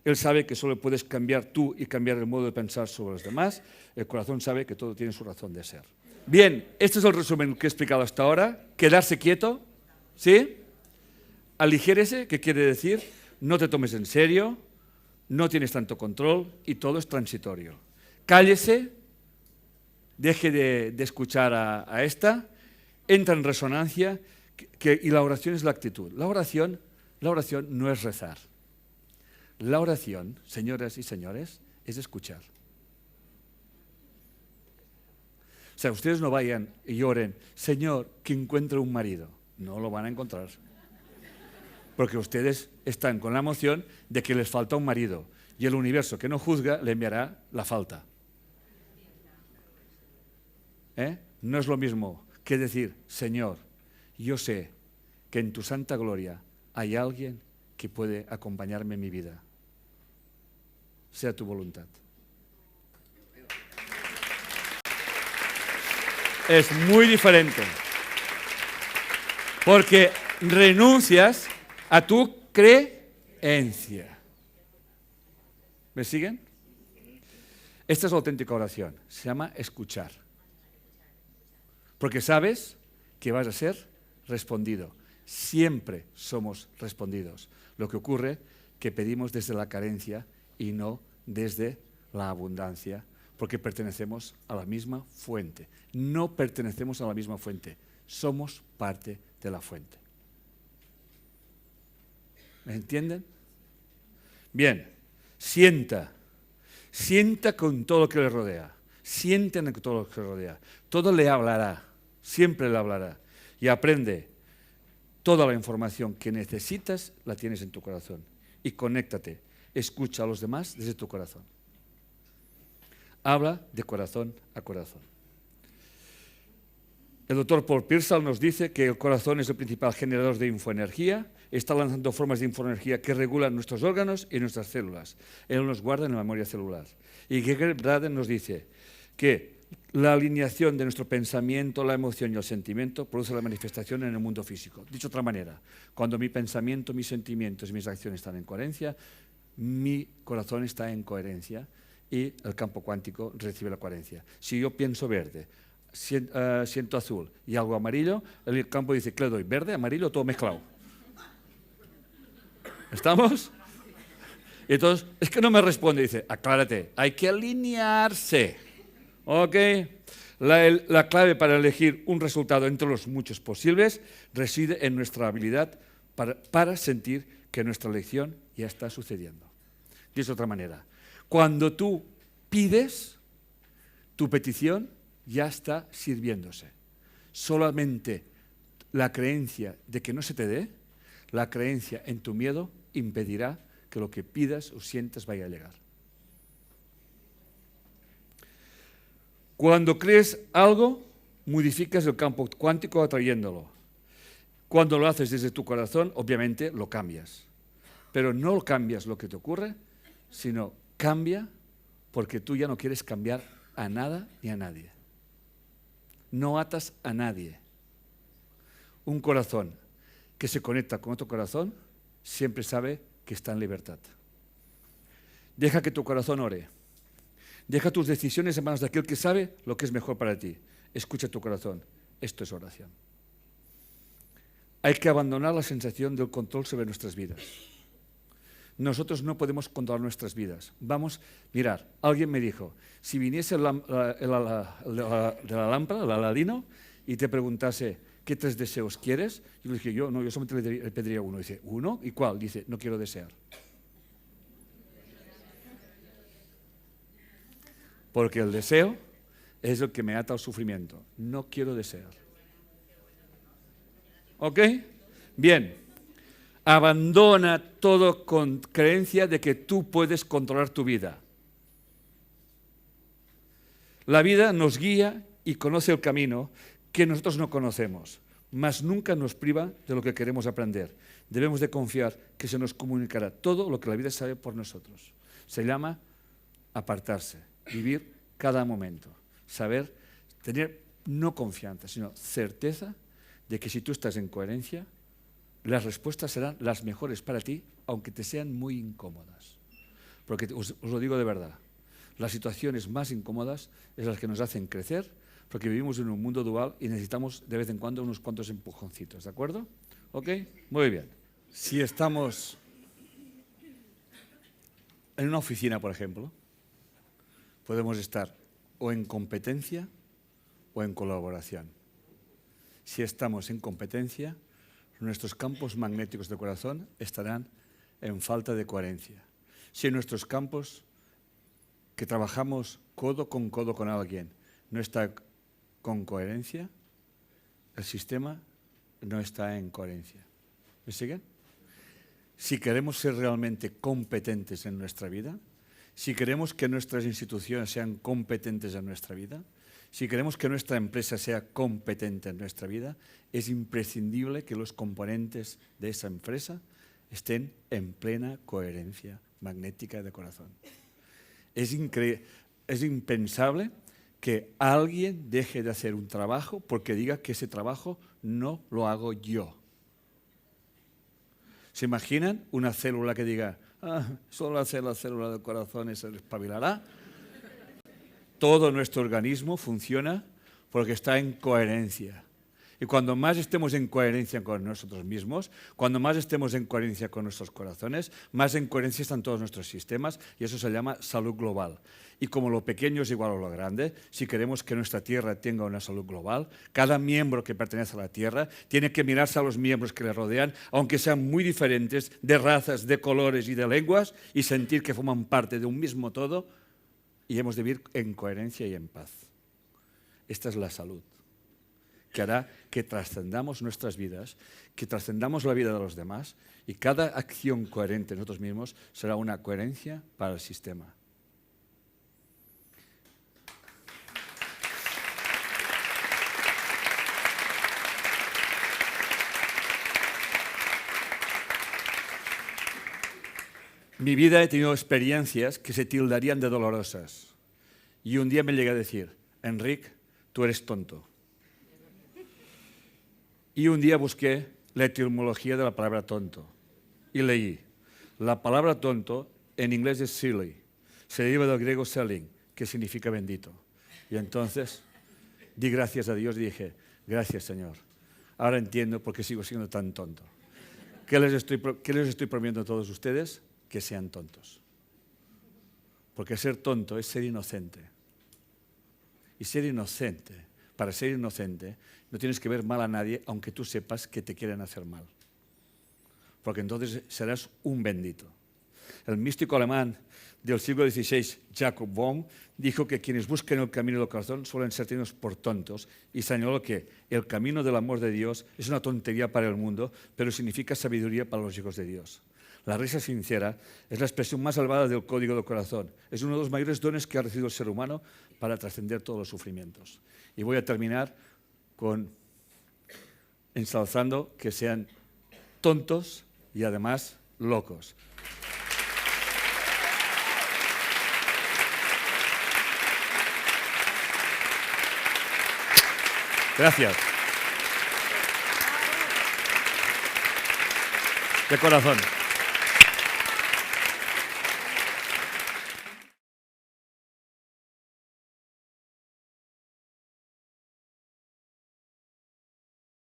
él sabe que solo puedes cambiar tú y cambiar el modo de pensar sobre los demás, el corazón sabe que todo tiene su razón de ser. Bien, este es el resumen que he explicado hasta ahora. Quedarse quieto, ¿sí? Aligérese, ¿qué quiere decir? No te tomes en serio, no tienes tanto control y todo es transitorio. Cállese, deje de escuchar a esta, entra en resonancia y la oración es la actitud. La oración no es rezar. La oración, señoras y señores, es escuchar. O sea, ustedes no vayan y lloren, Señor, que encuentre un marido. No lo van a encontrar. Porque ustedes están con la emoción de que les falta un marido. Y el universo que no juzga le enviará la falta. No es lo mismo que decir, Señor, yo sé que en tu santa gloria hay alguien que puede acompañarme en mi vida. Sea tu voluntad. Es muy diferente. Porque renuncias a tu creencia. ¿Me siguen? Esta es la auténtica oración. Se llama escuchar. Porque sabes que vas a ser respondido. Siempre somos respondidos. Lo que ocurre es que pedimos desde la carencia y no desde la abundancia, porque pertenecemos a la misma fuente. No pertenecemos a la misma fuente, somos parte de la fuente. ¿Me entienden? Bien, sienta con todo lo que le rodea. Sienten con todo lo que le rodea. Todo le hablará, siempre le hablará. Y aprende, toda la información que necesitas la tienes en tu corazón. Y conéctate, escucha a los demás desde tu corazón. Habla de corazón a corazón. El doctor Paul Pearsall nos dice que el corazón es el principal generador de infoenergía, está lanzando formas de infoenergía que regulan nuestros órganos y nuestras células. Él nos guarda en la memoria celular. Y Gregory Braden nos dice que la alineación de nuestro pensamiento, la emoción y el sentimiento produce la manifestación en el mundo físico. Dicho de otra manera, cuando mi pensamiento, mis sentimientos y mis acciones están en coherencia, mi corazón está en coherencia y el campo cuántico recibe la coherencia. Si yo pienso verde, siento azul y algo amarillo, el campo dice que le doy verde, amarillo, todo mezclado. ¿Estamos? Y entonces, es que no me responde, dice, aclárate, hay que alinearse. ¿Ok? La clave para elegir un resultado entre los muchos posibles reside en nuestra habilidad para sentir que nuestra elección ya está sucediendo. Dicho de otra manera, cuando tú pides, tu petición ya está sirviéndose. Solamente la creencia de que no se te dé, la creencia en tu miedo impedirá que lo que pidas o sientas vaya a llegar. Cuando crees algo, modificas el campo cuántico atrayéndolo. Cuando lo haces desde tu corazón, obviamente lo cambias. Pero no cambias lo que te ocurre, sino cambia porque tú ya no quieres cambiar a nada ni a nadie. No atas a nadie. Un corazón que se conecta con otro corazón siempre sabe que está en libertad. Deja que tu corazón ore. Deja tus decisiones en manos de aquel que sabe lo que es mejor para ti. Escucha tu corazón. Esto es oración. Hay que abandonar la sensación del control sobre nuestras vidas. Nosotros no podemos controlar nuestras vidas. Vamos, mirar, alguien me dijo, si viniese de la lámpara, el Aladino, y te preguntase, ¿qué 3 deseos quieres? Yo le dije, yo solamente le pediría uno. Dice, ¿uno? ¿Y cuál? Dice, no quiero desear. Porque el deseo es el que me ata al sufrimiento. No quiero desear. ¿Ok? Bien. Abandona todo con creencia de que tú puedes controlar tu vida. La vida nos guía y conoce el camino que nosotros no conocemos, mas nunca nos priva de lo que queremos aprender. Debemos de confiar que se nos comunicará todo lo que la vida sabe por nosotros. Se llama apartarse, vivir cada momento, saber, tener no confianza, sino certeza de que si tú estás en coherencia, las respuestas serán las mejores para ti, aunque te sean muy incómodas. Porque os lo digo de verdad, las situaciones más incómodas es las que nos hacen crecer, porque vivimos en un mundo dual y necesitamos de vez en cuando unos cuantos empujoncitos, ¿de acuerdo? ¿Ok? Muy bien. Si estamos en una oficina, por ejemplo, podemos estar o en competencia o en colaboración. Si estamos en competencia, nuestros campos magnéticos del corazón estarán en falta de coherencia. Si nuestros campos, que trabajamos codo con alguien, no está con coherencia, el sistema no está en coherencia. ¿Me siguen? Si queremos ser realmente competentes en nuestra vida, si queremos que nuestras instituciones sean competentes en nuestra vida, si queremos que nuestra empresa sea competente en nuestra vida, es imprescindible que los componentes de esa empresa estén en plena coherencia magnética de corazón. Es impensable que alguien deje de hacer un trabajo porque diga que ese trabajo no lo hago yo. ¿Se imaginan una célula que diga, solo hacer la célula del corazón y se espabilará? Todo nuestro organismo funciona porque está en coherencia. Y cuando más estemos en coherencia con nosotros mismos, cuando más estemos en coherencia con nuestros corazones, más en coherencia están todos nuestros sistemas y eso se llama salud global. Y como lo pequeño es igual a lo grande, si queremos que nuestra Tierra tenga una salud global, cada miembro que pertenece a la Tierra tiene que mirarse a los miembros que le rodean, aunque sean muy diferentes de razas, de colores y de lenguas, y sentir que forman parte de un mismo todo, y hemos de vivir en coherencia y en paz. Esta es la salud, que hará que trascendamos nuestras vidas, que trascendamos la vida de los demás, y cada acción coherente en nosotros mismos será una coherencia para el sistema. Mi vida he tenido experiencias que se tildarían de dolorosas. Y un día me llegué a decir, Enric, tú eres tonto. Y un día busqué la etimología de la palabra tonto y leí. La palabra tonto en inglés es silly. Se deriva del griego selling, que significa bendito. Y entonces di gracias a Dios y dije, gracias Señor. Ahora entiendo por qué sigo siendo tan tonto. ¿Qué les estoy prometiendo a todos ustedes? Que sean tontos. Porque ser tonto es ser inocente. Y ser inocente, para ser inocente, no tienes que ver mal a nadie, aunque tú sepas que te quieren hacer mal. Porque entonces serás un bendito. El místico alemán del siglo XVI, Jacob Bohm, dijo que quienes buscan el camino del corazón suelen ser tenidos por tontos y señaló que el camino del amor de Dios es una tontería para el mundo, pero significa sabiduría para los hijos de Dios. La risa sincera es la expresión más elevada del código del corazón. Es uno de los mayores dones que ha recibido el ser humano para trascender todos los sufrimientos. Y voy a terminar con ensalzando que sean tontos y además locos. Gracias. De corazón.